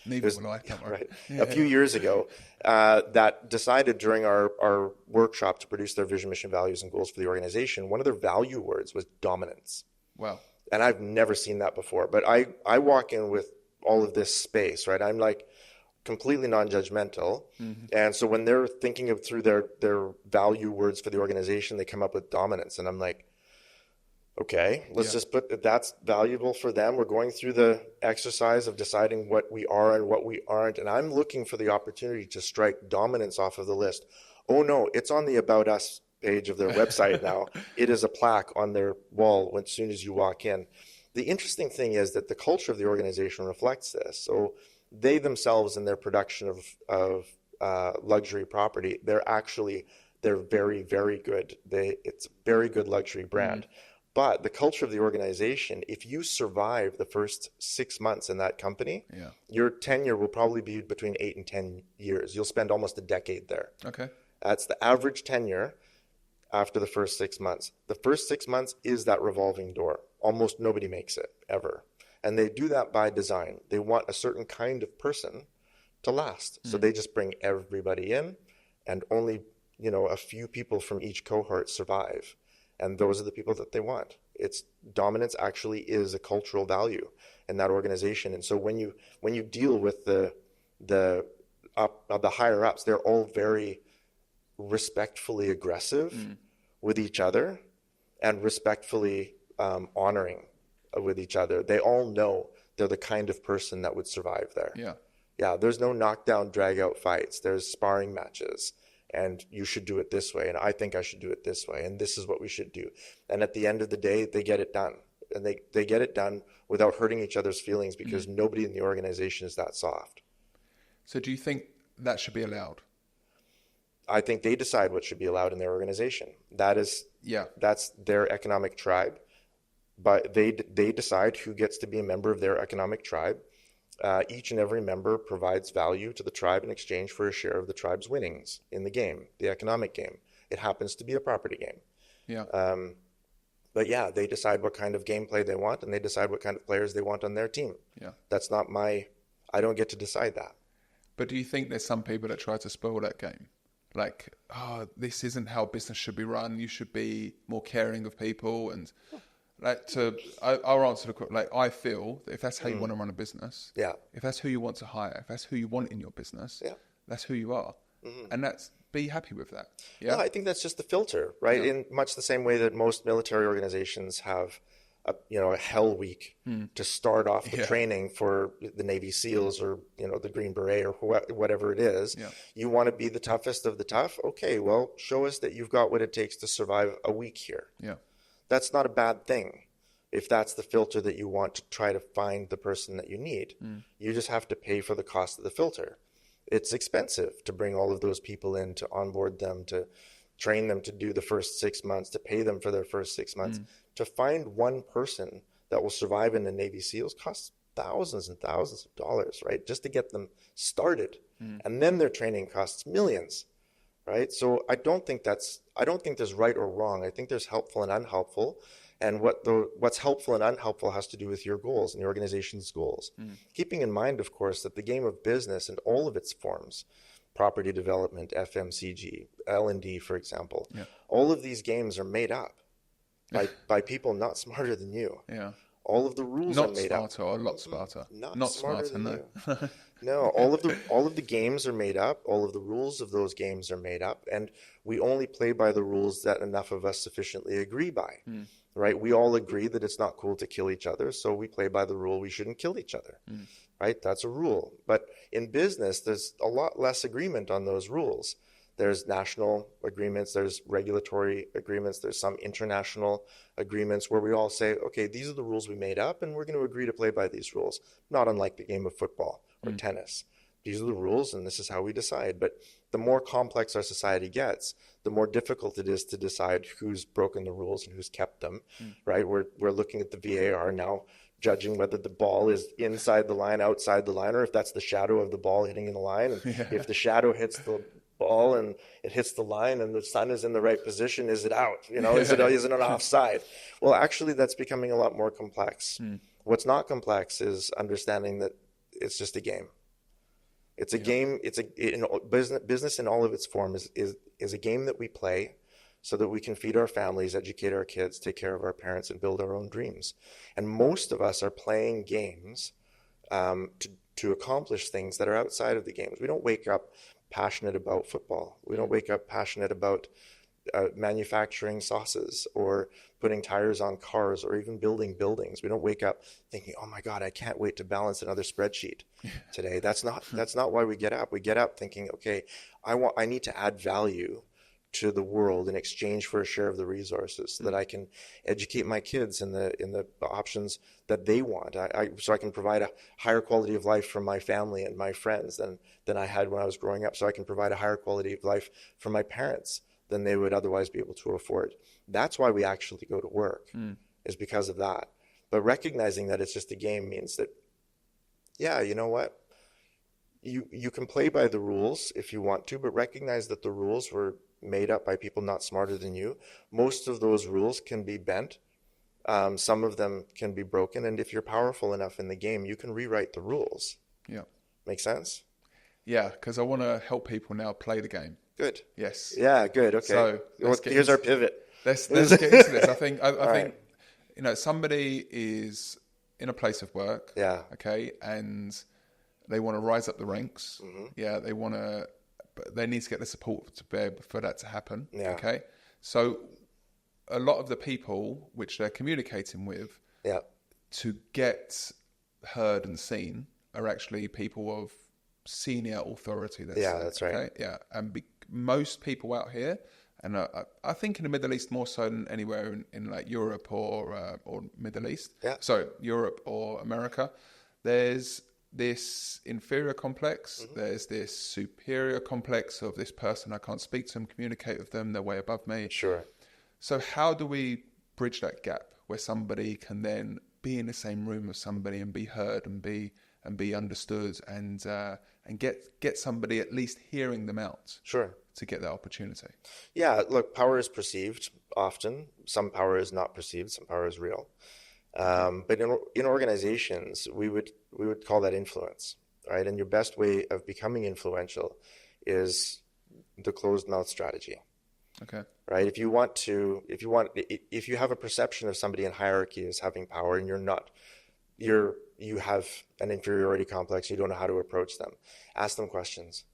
Neither will I. Right. A few years ago, that decided during our workshop to produce their vision, mission, values, and goals for the organization. One of their value words was dominance. Wow. And I've never seen that before. But I walk in with all of this space, right? I'm like completely non-judgmental. And so when they're thinking through their value words for the organization, they come up with dominance. And I'm like, okay, let's just put that's valuable for them. We're going through the exercise of deciding what we are and what we aren't. And I'm looking for the opportunity to strike dominance off of the list. Oh no, it's on the About Us page of their website now. It is a plaque on their wall as soon as you walk in. The interesting thing is that the culture of the organization reflects this. So they themselves in their production of luxury property, they're very, very good. It's a very good luxury brand. But the culture of the organization, if you survive the first 6 months in that company, your tenure will probably be between 8 and 10 years. You'll spend almost a decade there. Okay. That's the average tenure after the first 6 months. The first 6 months is that revolving door. Almost nobody makes it, ever. And they do that by design. They want a certain kind of person to last. So they just bring everybody in, and only, a few people from each cohort survive. And those are the people that they want. It's dominance actually is a cultural value in that organization. And so when you deal with the higher ups, they're all very respectfully aggressive with each other and respectfully honoring with each other. They all know they're the kind of person that would survive there. Yeah. There's no knockdown, drag out fights. There's sparring matches. And you should do it this way, and I think I should do it this way, and this is what we should do. And at the end of the day, they get it done. And they get it done without hurting each other's feelings, because nobody in the organization is that soft. So do you think that should be allowed? I think they decide what should be allowed in their organization. That's their economic tribe. But they decide who gets to be a member of their economic tribe. Each and every member provides value to the tribe in exchange for a share of the tribe's winnings in the game, the economic game. It happens to be a property game. But they decide what kind of gameplay they want, and they decide what kind of players they want on their team. That's not I don't get to decide that. But do you think there's some people that try to spoil that game? Like, this isn't how business should be run. You should be more caring of people. And I'll answer the question. Like, I feel that if that's how you want to run a business, if that's who you want to hire, if that's who you want in your business, that's who you are. And be happy with that. No, I think that's just the filter, right? In much the same way that most military organizations have a hell week to start off the training for the Navy SEALs or, the Green Beret or whatever it is. You want to be the toughest of the tough? Okay, well, show us that you've got what it takes to survive a week here. That's not a bad thing. If that's the filter that you want to try to find the person that you need, you just have to pay for the cost of the filter. It's expensive to bring all of those people in, to onboard them, to train them to do the first 6 months, to pay them for their first 6 months. To find one person that will survive in the Navy SEALs costs thousands and thousands of dollars, right? Just to get them started. And then their training costs millions, right? So I don't think there's right or wrong. I think there's helpful and unhelpful. And what's helpful and unhelpful has to do with your goals and the organization's goals. Keeping in mind, of course, that the game of business and all of its forms, property development, FMCG, L&D, for example, all of these games are made up by people not smarter than you. Yeah. All of the rules are made up. Not smarter, or a lot smarter. Not smarter than you. No, all of the games are made up. All of the rules of those games are made up, and we only play by the rules that enough of us sufficiently agree by. Right? We all agree that it's not cool to kill each other, so we play by the rule we shouldn't kill each other. Right? That's a rule. But in business, there's a lot less agreement on those rules. There's national agreements, there's regulatory agreements, there's some international agreements where we all say, okay, these are the rules we made up, and we're going to agree to play by these rules. Not unlike the game of football or tennis. These are the rules, and this is how we decide. But the more complex our society gets, the more difficult it is to decide who's broken the rules and who's kept them, right? We're looking at the VAR now, judging whether the ball is inside the line, outside the line, or if that's the shadow of the ball hitting in the line. And if the shadow hits the ball and it hits the line and the sun is in the right position, is it out? Is it an offside? Well, actually, that's becoming a lot more complex. What's not complex is understanding that it's just a game. It's a game. Business in all of its forms is a game that we play so that we can feed our families, educate our kids, take care of our parents, and build our own dreams. And most of us are playing games to accomplish things that are outside of the games. We don't wake up passionate about football. We don't wake up passionate about manufacturing sauces or putting tires on cars or even building buildings. We don't wake up thinking, oh my God, I can't wait to balance another spreadsheet today. That's not why we get up. We get up thinking, okay, I need to add value to the world in exchange for a share of the resources so that I can educate my kids in the options that they want. So I can provide a higher quality of life for my family and my friends than I had when I was growing up. So I can provide a higher quality of life for my parents than they would otherwise be able to afford. That's why we actually go to work, is because of that. But recognizing that it's just a game means that, yeah, you know what? You can play by the rules if you want to, but recognize that the rules were made up by people not smarter than you. Most of those rules can be bent. Some of them can be broken. And if you're powerful enough in the game, you can rewrite the rules. Yeah. Make sense? Yeah, because I want to help people now play the game. Good. Yes. Yeah, good. Okay. So here's our pivot. Let's get into this. I think somebody is in a place of work. Yeah. Okay, and they want to rise up the ranks. Yeah, but they need to get the support to be able for that to happen. Yeah. Okay, so a lot of the people which they're communicating with, to get heard and seen, are actually people of senior authority. That's right. Yeah, and most people out here, and I think in the Middle East more so than anywhere in like Europe or Middle East. Yeah. So Europe or America, there's this inferior complex. There's this superior complex of this person. I can't speak to them, communicate with them. They're way above me. Sure. So how do we bridge that gap where somebody can then be in the same room with somebody and be heard and be understood and get somebody at least hearing them out? Sure. To get that opportunity. Yeah, look, power is perceived often. Some power is not perceived. Some power is real. But in organizations, we would call that influence, right? And your best way of becoming influential is the closed mouth strategy. Okay. Right? If you have a perception of somebody in hierarchy as having power and you have an inferiority complex, you don't know how to approach them, ask them questions.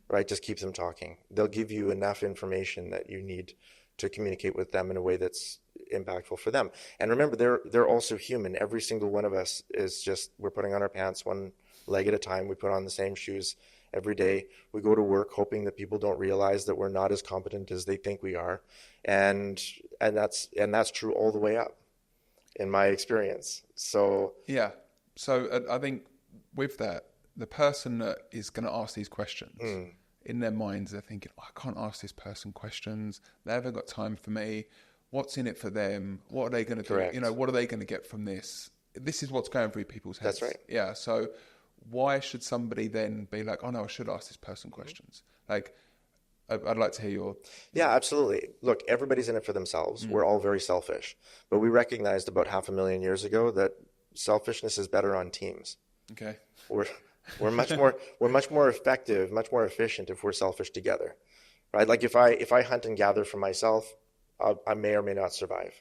Right? Just keep them talking. They'll give you enough information that you need to communicate with them in a way that's impactful for them. And remember, they're also human. Every single one of us is just, we're putting on our pants one leg at a time. We put on the same shoes every day. We go to work hoping that people don't realize that we're not as competent as they think we are. And that's true all the way up in my experience. So yeah. So I think with that, the person that is going to ask these questions, in their minds, they're thinking, I can't ask this person questions. They haven't got time for me. What's in it for them? What are they going to do? What are they going to get from this? This is what's going through people's heads. That's right. Yeah. So why should somebody then be like, oh no, I should ask this person questions? Like, I'd like to hear your... Yeah, absolutely. Look, everybody's in it for themselves. We're all very selfish. But we recognized about 500,000 years ago that selfishness is better on teams. Okay. We're much more effective, much more efficient if we're selfish together. Right? Like if I hunt and gather for myself, I may or may not survive.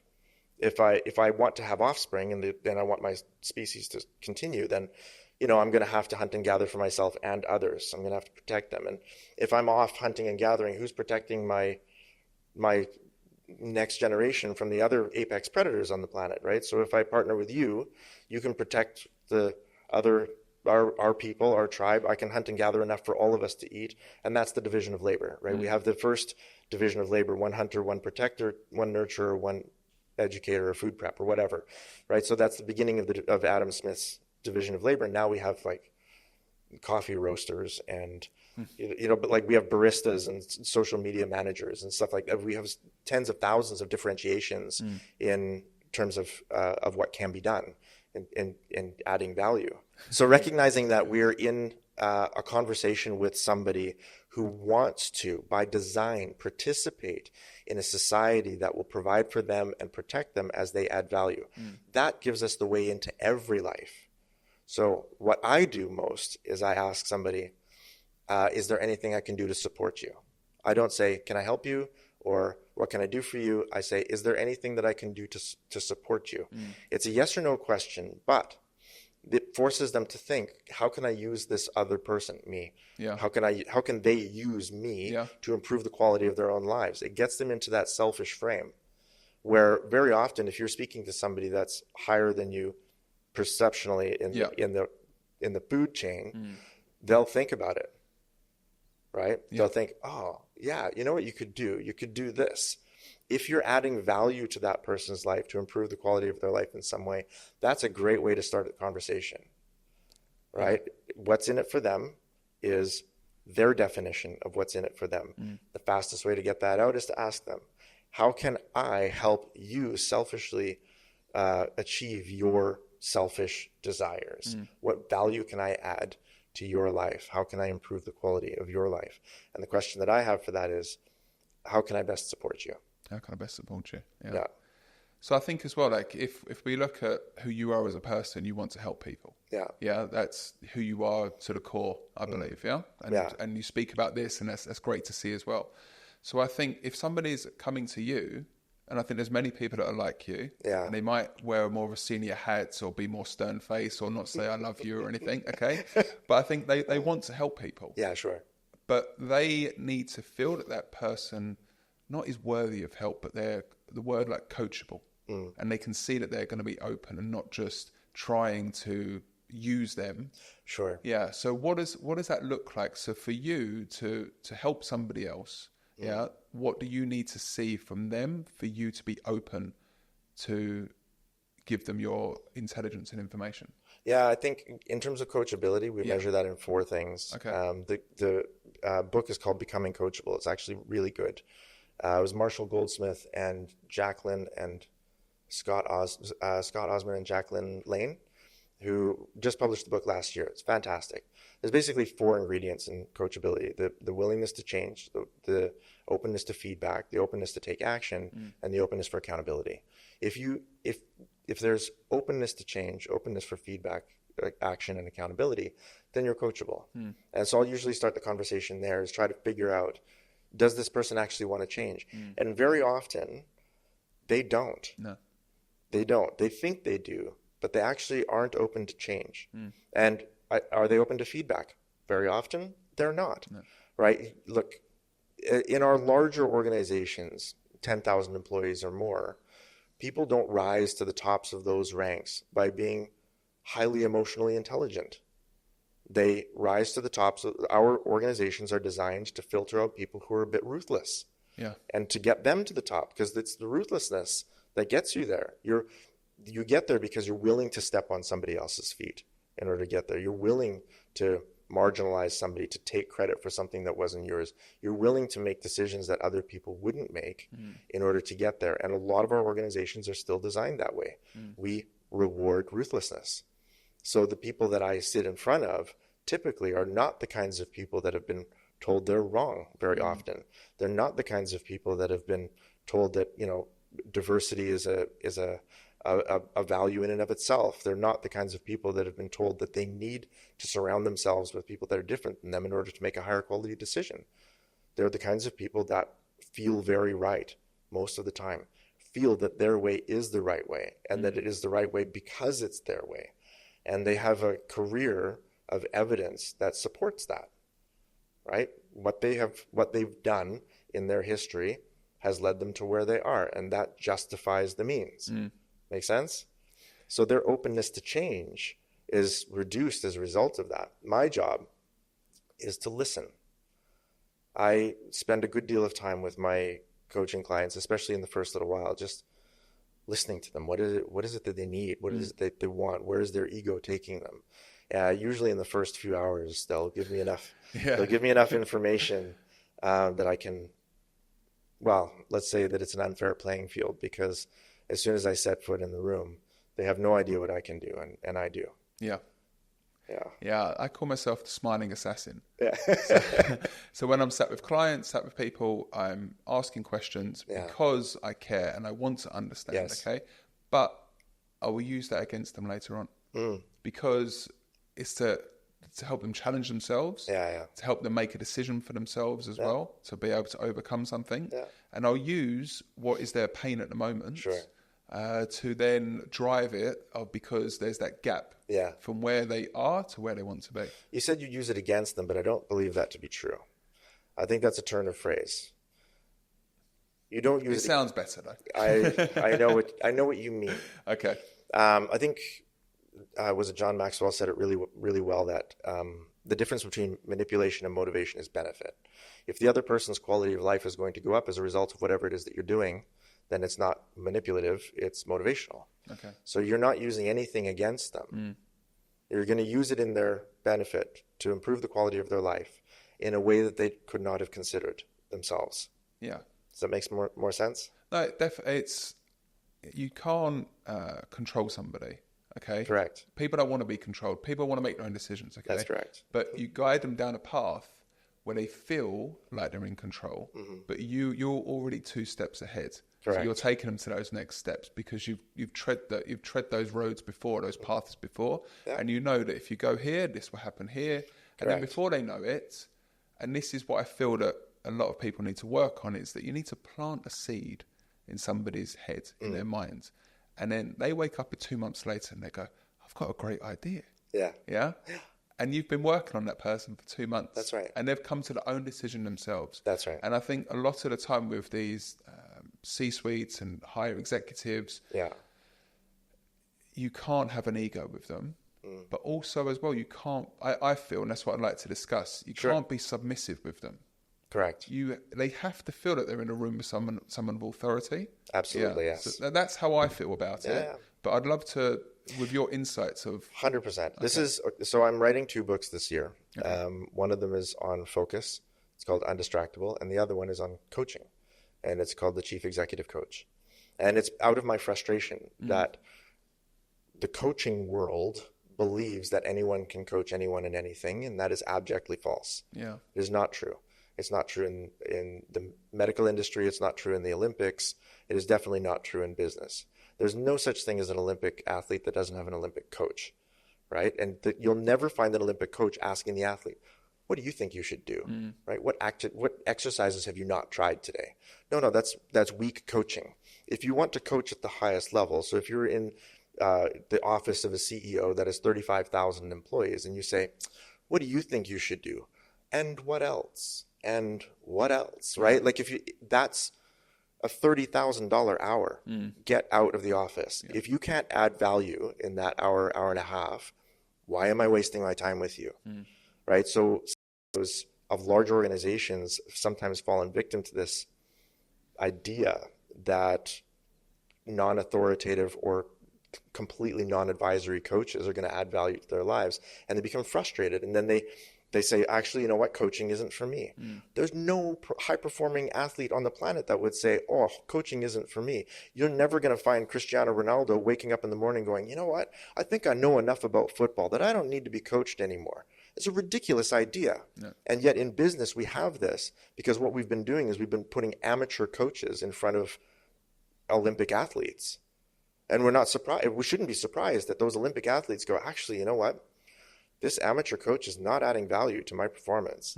If I want to have offspring and then I want my species to continue, then I'm going to have to hunt and gather for myself and others. I'm going to have to protect them. And if I'm off hunting and gathering, who's protecting my next generation from the other apex predators on the planet, right? So if I partner with you, you can protect the other, our people, our tribe. I can hunt and gather enough for all of us to eat. And that's the division of labor, right? We have the first division of labor, one hunter, one protector, one nurturer, one educator, or food prep, or whatever, right? So that's the beginning of Adam Smith's division of labor. Now we have like coffee roasters and but like we have baristas and social media managers and stuff like that. We have tens of thousands of differentiations in terms of what can be done in adding value. So recognizing that we're in a conversation with somebody who wants to, by design, participate in a society that will provide for them and protect them as they add value. That gives us the way into every life. So what I do most is I ask somebody, is there anything I can do to support you? I don't say, can I help you? Or what can I do for you? I say, is there anything that I can do to support you? It's a yes or no question, but it forces them to think, how can I use this other person, me? Yeah. How can they use me to improve the quality of their own lives? It gets them into that selfish frame where very often if you're speaking to somebody that's higher than you perceptionally in the food chain, they'll think about it, right? They'll think, oh yeah, you know what you could do? You could do this. If you're adding value to that person's life to improve the quality of their life in some way, that's a great way to start the conversation, right? What's in it for them is their definition of what's in it for them. The fastest way to get that out is to ask them, how can I help you selfishly achieve your selfish desires? What value can I add to your life? How can I improve the quality of your life? And the question that I have for that is, how can I best support you? How can I best support you? Yeah. So I think as well, like if we look at who you are as a person, you want to help people. Yeah, that's who you are to the core, I believe. And you speak about this, and that's great to see as well. So I think if somebody's coming to you, and I think there's many people that are like you, and they might wear more of a senior hat or be more stern face or not say I love you or anything, okay? But I think they want to help people. Yeah, sure. But they need to feel that person not is worthy of help, but they're the word like coachable. And they can see that they're going to be open and not just trying to use them. Sure. Yeah. So what does that look like? So for you to help somebody else, what do you need to see from them for you to be open to give them your intelligence and information? Yeah, I think in terms of coachability, we measure that in 4 things. Okay. The book is called Becoming Coachable. It's actually really good. It was Marshall Goldsmith and Jacqueline and Scott Osmond and Jacqueline Lane, who just published the book last year. It's fantastic. There's basically 4 ingredients in coachability: the willingness to change, the openness to feedback, the openness to take action, and the openness for accountability. If there's openness to change, openness for feedback, action, and accountability, then you're coachable. And so I'll usually start the conversation there, is try to figure out, does this person actually want to change? And very often, they don't. No. They don't. They think they do, but they actually aren't open to change. And are they open to feedback? Very often, they're not. No. Right? Look, in our larger organizations, 10,000 employees or more, people don't rise to the tops of those ranks by being highly emotionally intelligent. They rise to the tops. Our organizations are designed to filter out people who are a bit ruthless. Yeah. And to get them to the top, because it's the ruthlessness that gets you there. You get there because you're willing to step on somebody else's feet in order to get there. You're willing to marginalize somebody, to take credit for something that wasn't yours. You're willing to make decisions that other people wouldn't make in order to get there. And a lot of our organizations are still designed that way. We reward ruthlessness. So the people that I sit in front of typically are not the kinds of people that have been told they're wrong very often. They're not the kinds of people that have been told that, diversity is a value in and of itself. They're not the kinds of people that have been told that they need to surround themselves with people that are different than them in order to make a higher quality decision. They're the kinds of people that feel very right most of the time, feel that their way is the right way, and that it is the right way because it's their way. And they have a career of evidence that supports that, right? What they've done in their history has led them to where they are, and that justifies the means. Make sense? So their openness to change is reduced as a result of that. My job is to listen. I spend a good deal of time with my coaching clients, especially in the first little while, just listening to them. What is it that they need? What is it that they want? Where is their ego taking them? Usually in the first few hours, they'll give me enough. They'll give me enough information that I can. Well, let's say that it's an unfair playing field, because as soon as I set foot in the room, they have no idea what I can do, and I do. Yeah, I call myself the smiling assassin. So when I'm sat with clients, sat with people, I'm asking questions because I care and I want to understand, okay? But I will use that against them later on because it's to help them challenge themselves, to help them make a decision for themselves as well, to be able to overcome something. And I'll use what is their pain at the moment to then drive it because there's that gap from where they are to where they want to be. You said you use it against them, but I don't believe that to be true. I think that's a turn of phrase. You don't use it. It sounds better though. I know what you mean. Okay. I think was it John Maxwell said it really, really well, that the difference between manipulation and motivation is benefit. If the other person's quality of life is going to go up as a result of whatever it is that you're doing, then it's not manipulative, it's motivational. Okay. So you're not using anything against them. You're going to use it in their benefit to improve the quality of their life in a way that they could not have considered themselves. Yeah. Does that make more sense? No, definitely. You can't control somebody. Okay. Correct. People don't want to be controlled. People want to make their own decisions. Okay. That's correct. But you guide them down a path where they feel like they're in control, but you're already 2 steps ahead. Correct. So you're taking them to those next steps because you've tread those roads before, those paths before, and you know that if you go here, this will happen here. Correct. And then before they know it, and this is what I feel that a lot of people need to work on, is that you need to plant a seed in somebody's head, in their mind. And then they wake up 2 months later and they go, I've got a great idea. Yeah. And you've been working on that person for 2 months. That's right. And they've come to their own decision themselves. That's right. And I think a lot of the time with these C-suites and higher executives, you can't have an ego with them. But also as well, you can't, I feel, and that's what I'd like to discuss, you can't be submissive with them. Correct. They have to feel that they're in a room with someone of authority. Absolutely, yes. So that's how I feel about it. But I'd love to, with your insights of... 100%. So I'm writing 2 books this year. One of them is on focus. It's called Undistractable. And the other one is on coaching. And it's called The Chief Executive Coach. And it's out of my frustration that the coaching world believes that anyone can coach anyone in anything. And that is abjectly false. Yeah. It is not true. It's not true in the medical industry. It's not true in the Olympics. It is definitely not true in business. There's no such thing as an Olympic athlete that doesn't have an Olympic coach, right? And you'll never find an Olympic coach asking the athlete, what do you think you should do, right? What exercises have you not tried today? No, that's weak coaching. If you want to coach at the highest level, so if you're in the office of a CEO that has 35,000 employees and you say, what do you think you should do? And what else? And what else, right? Like that's a $30,000 hour, get out of the office. Yeah. If you can't add value in that hour and a half, why am I wasting my time with you? Right? So those of large organizations sometimes fallen victim to this idea that non-authoritative or completely non-advisory coaches are going to add value to their lives, and they become frustrated, and then they They say, actually, you know what? Coaching isn't for me. There's no high-performing athlete on the planet that would say, oh, coaching isn't for me. You're never going to find Cristiano Ronaldo waking up in the morning going, you know what? I think I know enough about football that I don't need to be coached anymore. It's a ridiculous idea. Yeah. And yet in business, we have this because what we've been doing is we've been putting amateur coaches in front of Olympic athletes. And we're not surprised. We shouldn't be surprised that those Olympic athletes go, actually, you know what? This amateur coach is not adding value to my performance.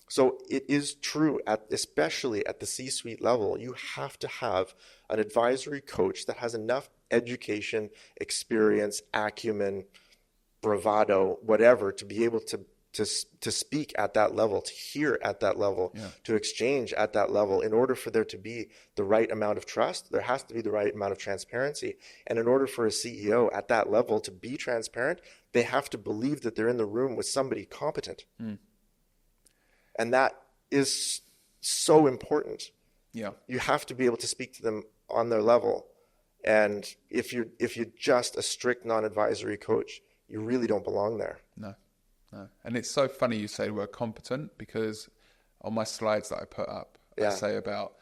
So it is true, especially at the C-suite level, you have to have an advisory coach that has enough education, experience, acumen, bravado, whatever, to be able to speak at that level, to hear at that level, to exchange at that level. In order for there to be the right amount of trust, there has to be the right amount of transparency. And in order for a CEO at that level to be transparent, they have to believe that they're in the room with somebody competent. And that is so important. Yeah. You have to be able to speak to them on their level. And if you're just a strict non-advisory coach, you really don't belong there. No. And it's so funny you say the word competent, because on my slides that I put up, I say about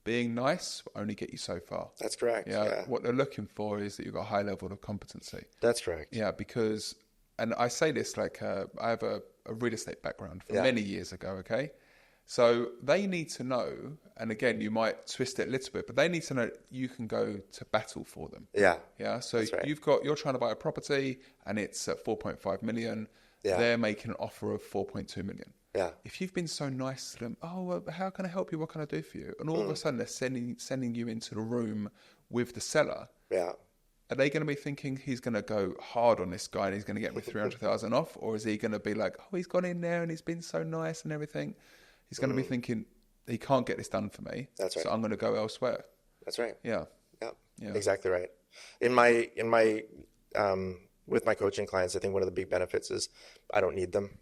being nice will only get you so far. That's correct. Yeah. What they're looking for is that you've got a high level of competency. That's correct. Yeah, because, and I say this like I have a real estate background from many years ago, okay? So they need to know, and again, you might twist it a little bit, but they need to know you can go to battle for them. Yeah. Yeah. So you're trying to buy a property and it's at 4.5 million. Yeah. They're making an offer of 4.2 million. Yeah. If you've been so nice to them, how can I help you? What can I do for you? And all of a sudden they're sending you into the room with the seller. Yeah. Are they going to be thinking he's going to go hard on this guy and he's going to get me 300,000 off? Or is he going to be like, oh, he's gone in there and he's been so nice and everything? He's going to be thinking, he can't get this done for me. That's right. So I'm going to go elsewhere. That's right. Yeah. Yeah. Exactly right. In my with my coaching clients, I think one of the big benefits is I don't need them.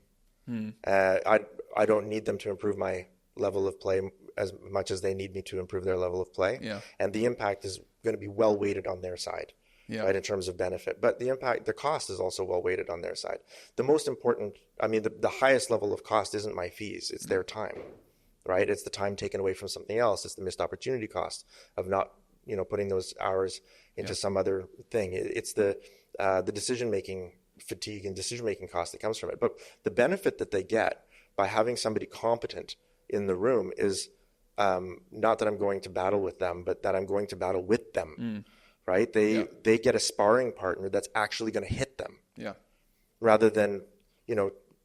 I don't need them to improve my level of play as much as they need me to improve their level of play. Yeah. And the impact is going to be well weighted on their side, right, in terms of benefit. But the cost is also well weighted on their side. The most important, the highest level of cost isn't my fees, it's their time, right? It's the time taken away from something else. It's the missed opportunity cost of not, putting those hours into some other thing. It's the decision-making fatigue and decision-making cost that comes from it. But the benefit that they get by having somebody competent in the room is not that I'm going to battle with them, but that I'm going to battle with them, right? They get a sparring partner that's actually going to hit them, rather than,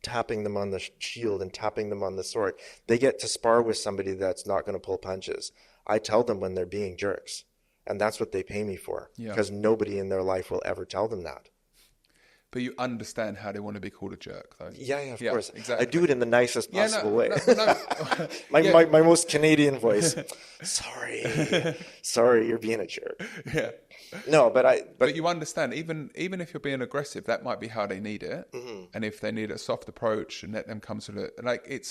tapping them on the shield and tapping them on the sword. They get to spar with somebody that's not going to pull punches. I tell them when they're being jerks. And that's what they pay me for, because nobody in their life will ever tell them that. But you understand how they want to be called a jerk, though. Yeah, of course. Exactly. I do it in the nicest possible way. No. my most Canadian voice. Sorry, you're being a jerk. Yeah. No, but you understand, even if you're being aggressive, that might be how they need it. Mm-hmm. And if they need a soft approach and let them come to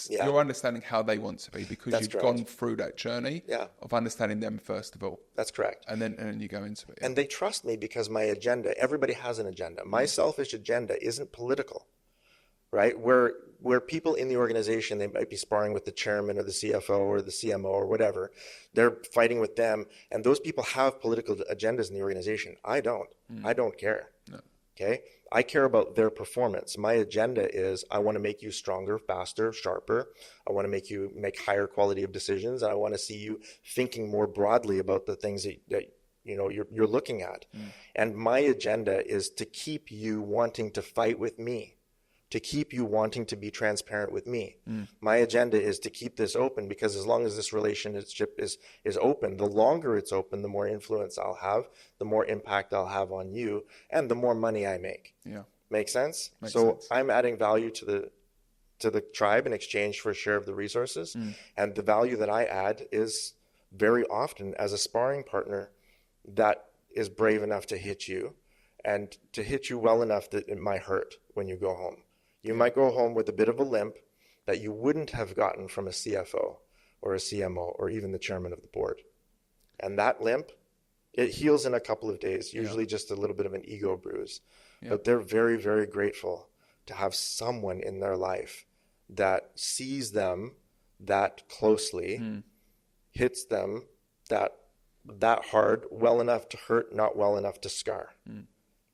you're understanding how they want to be, because you've gone through that journey of understanding them first of all. That's correct. And then you go into it. And they trust me because my agenda, everybody has an agenda. My selfish agenda isn't political, right? Where people in the organization, they might be sparring with the chairman or the CFO or the CMO or whatever. They're fighting with them. And those people have political agendas in the organization. I don't. I don't care. No. Okay? I care about their performance. My agenda is I want to make you stronger, faster, sharper. I want to make you make higher quality of decisions. And I want to see you thinking more broadly about the things that you're looking at. And my agenda is to keep you wanting to fight with me, to keep you wanting to be transparent with me. My agenda is to keep this open, because as long as this relationship is open, the longer it's open, the more influence I'll have, the more impact I'll have on you, and the more money I make. Yeah. Make sense? Makes sense. I'm adding value to the tribe in exchange for a share of the resources. And the value that I add is very often as a sparring partner that is brave enough to hit you, and to hit you well enough that it might hurt when you go home. You might go home with a bit of a limp that you wouldn't have gotten from a CFO or a CMO or even the chairman of the board. And that limp, it heals in a couple of days, usually just a little bit of an ego bruise. But they're very, very grateful to have someone in their life that sees them that closely, hits them that hard, well enough to hurt, not well enough to scar.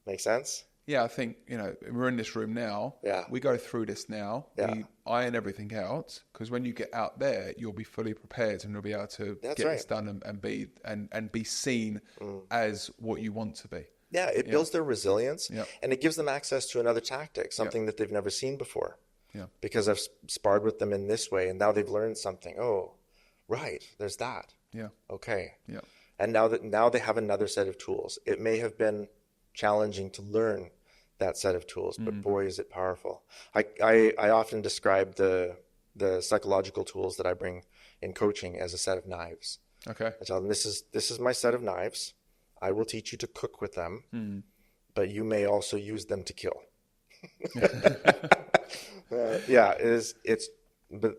Make sense? Yeah, I think, we're in this room now. Yeah. We go through this now. Yeah. We iron everything out, because when you get out there, you'll be fully prepared and you'll be able to get this done and be seen as what you want to be. Yeah, it builds their resilience, Yeah. and it gives them access to another tactic, something that they've never seen before. Yeah. Because I've sparred with them in this way, and now they've learned something. Oh, right, there's that. Yeah. Okay. Yeah. And now they have another set of tools. It may have been challenging to learn that set of tools, but boy, is it powerful. I often describe the psychological tools that I bring in coaching as a set of knives. Okay. I tell them, this is my set of knives. I will teach you to cook with them, but you may also use them to kill. But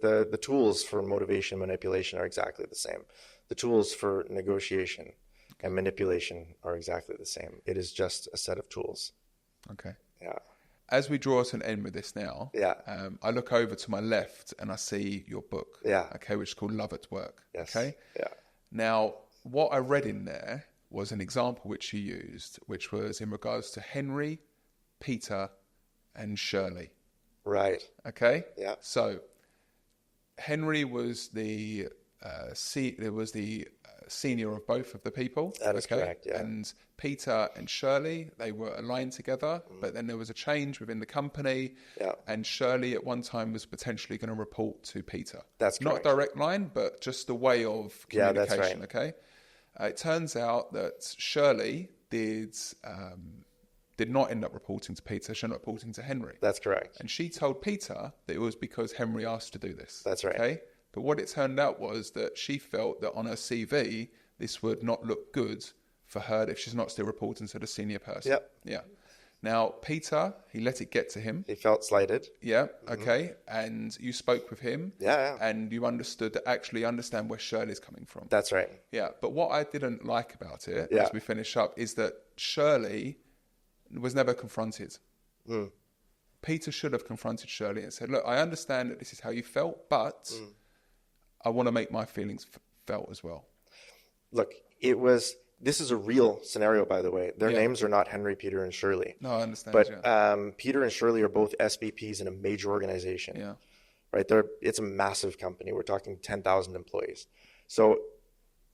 the tools for motivation, manipulation are exactly the same. The tools for negotiation and manipulation are exactly the same. It is just a set of tools. Okay. Yeah. As we draw to an end with this now, Yeah. I look over to my left and I see your book. Yeah. Okay, which is called Love at Work. Yes. Okay. Yeah. Now, what I read in there was an example which you used, which was in regards to Henry, Peter, and Shirley. Right. Okay. Yeah. So, Henry was the senior of both of the people. That is correct, yeah. And Peter and Shirley, they were aligned together, but then there was a change within the company. Yeah. And Shirley at one time was potentially going to report to Peter. That's correct. Not a direct line, but just a way of communication. Yeah, that's right. Okay. It turns out that Shirley did not end up reporting to Peter. She ended up reporting to Henry. That's correct. And she told Peter that it was because Henry asked to do this. That's right. Okay. But what it turned out was that she felt that on her CV, this would not look good for her if she's not still reporting to the senior person. Yep. Yeah. Now, Peter, he let it get to him. He felt slighted. Yeah. Okay. And you spoke with him. Yeah. And you understand where Shirley's coming from. That's right. Yeah. But what I didn't like about it, as we finish up, is that Shirley was never confronted. Peter should have confronted Shirley and said, look, I understand that this is how you felt, but I want to make my feelings felt as well. Look, this is a real scenario, by the way. Their names are not Henry, Peter, and Shirley. No, I understand. But Peter and Shirley are both SVPs in a major organization. Yeah. Right? It's a massive company. We're talking 10,000 employees. So,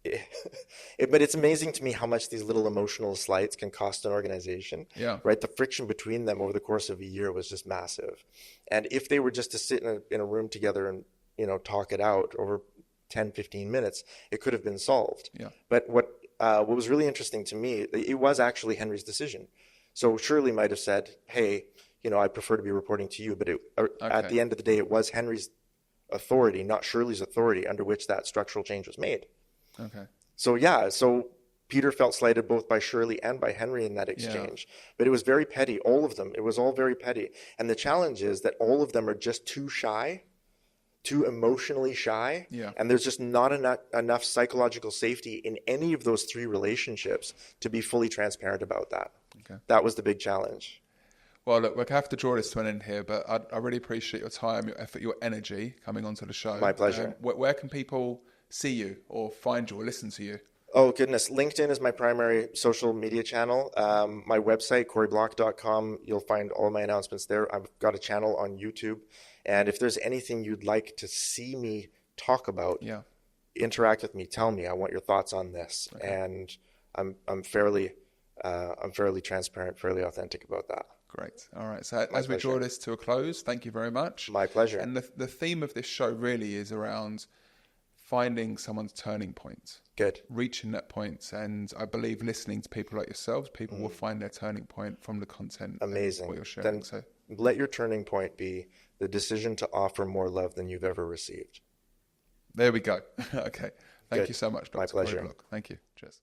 but it's amazing to me how much these little emotional slights can cost an organization. Yeah. Right? The friction between them over the course of a year was just massive. And if they were just to sit in a room together and talk it out over 10, 15 minutes, it could have been solved. Yeah. But what was really interesting to me, it was actually Henry's decision. So Shirley might have said, hey, I prefer to be reporting to you. But at the end of the day, it was Henry's authority, not Shirley's authority, under which that structural change was made. Okay. So Peter felt slighted both by Shirley and by Henry in that exchange. Yeah. But it was very petty, all of them. It was all very petty. And the challenge is that all of them are just too emotionally shy, and there's just not enough psychological safety in any of those three relationships to be fully transparent about that. Okay. That was the big challenge. Well, look, we'll have to draw this to an end here, but I really appreciate your time, your effort, your energy coming onto the show. My pleasure. Where can people see you or find you or listen to you? Oh, goodness. LinkedIn is my primary social media channel. My website, corrieblock.com, you'll find all my announcements there. I've got a channel on YouTube. And if there's anything you'd like to see me talk about, interact with me. Tell me. I want your thoughts on this. Okay. And I'm fairly transparent, fairly authentic about that. Great. All right. So as we draw this to a close, thank you very much. My pleasure. And the theme of this show really is around finding someone's turning point. Good. Reaching that point. And I believe listening to people like yourselves, people will find their turning point from the content. Amazing. What you're sharing. Then let your turning point be the decision to offer more love than you've ever received. There we go. Okay. Thank you so much, Dr. My pleasure. Corrie Block. Thank you. Cheers.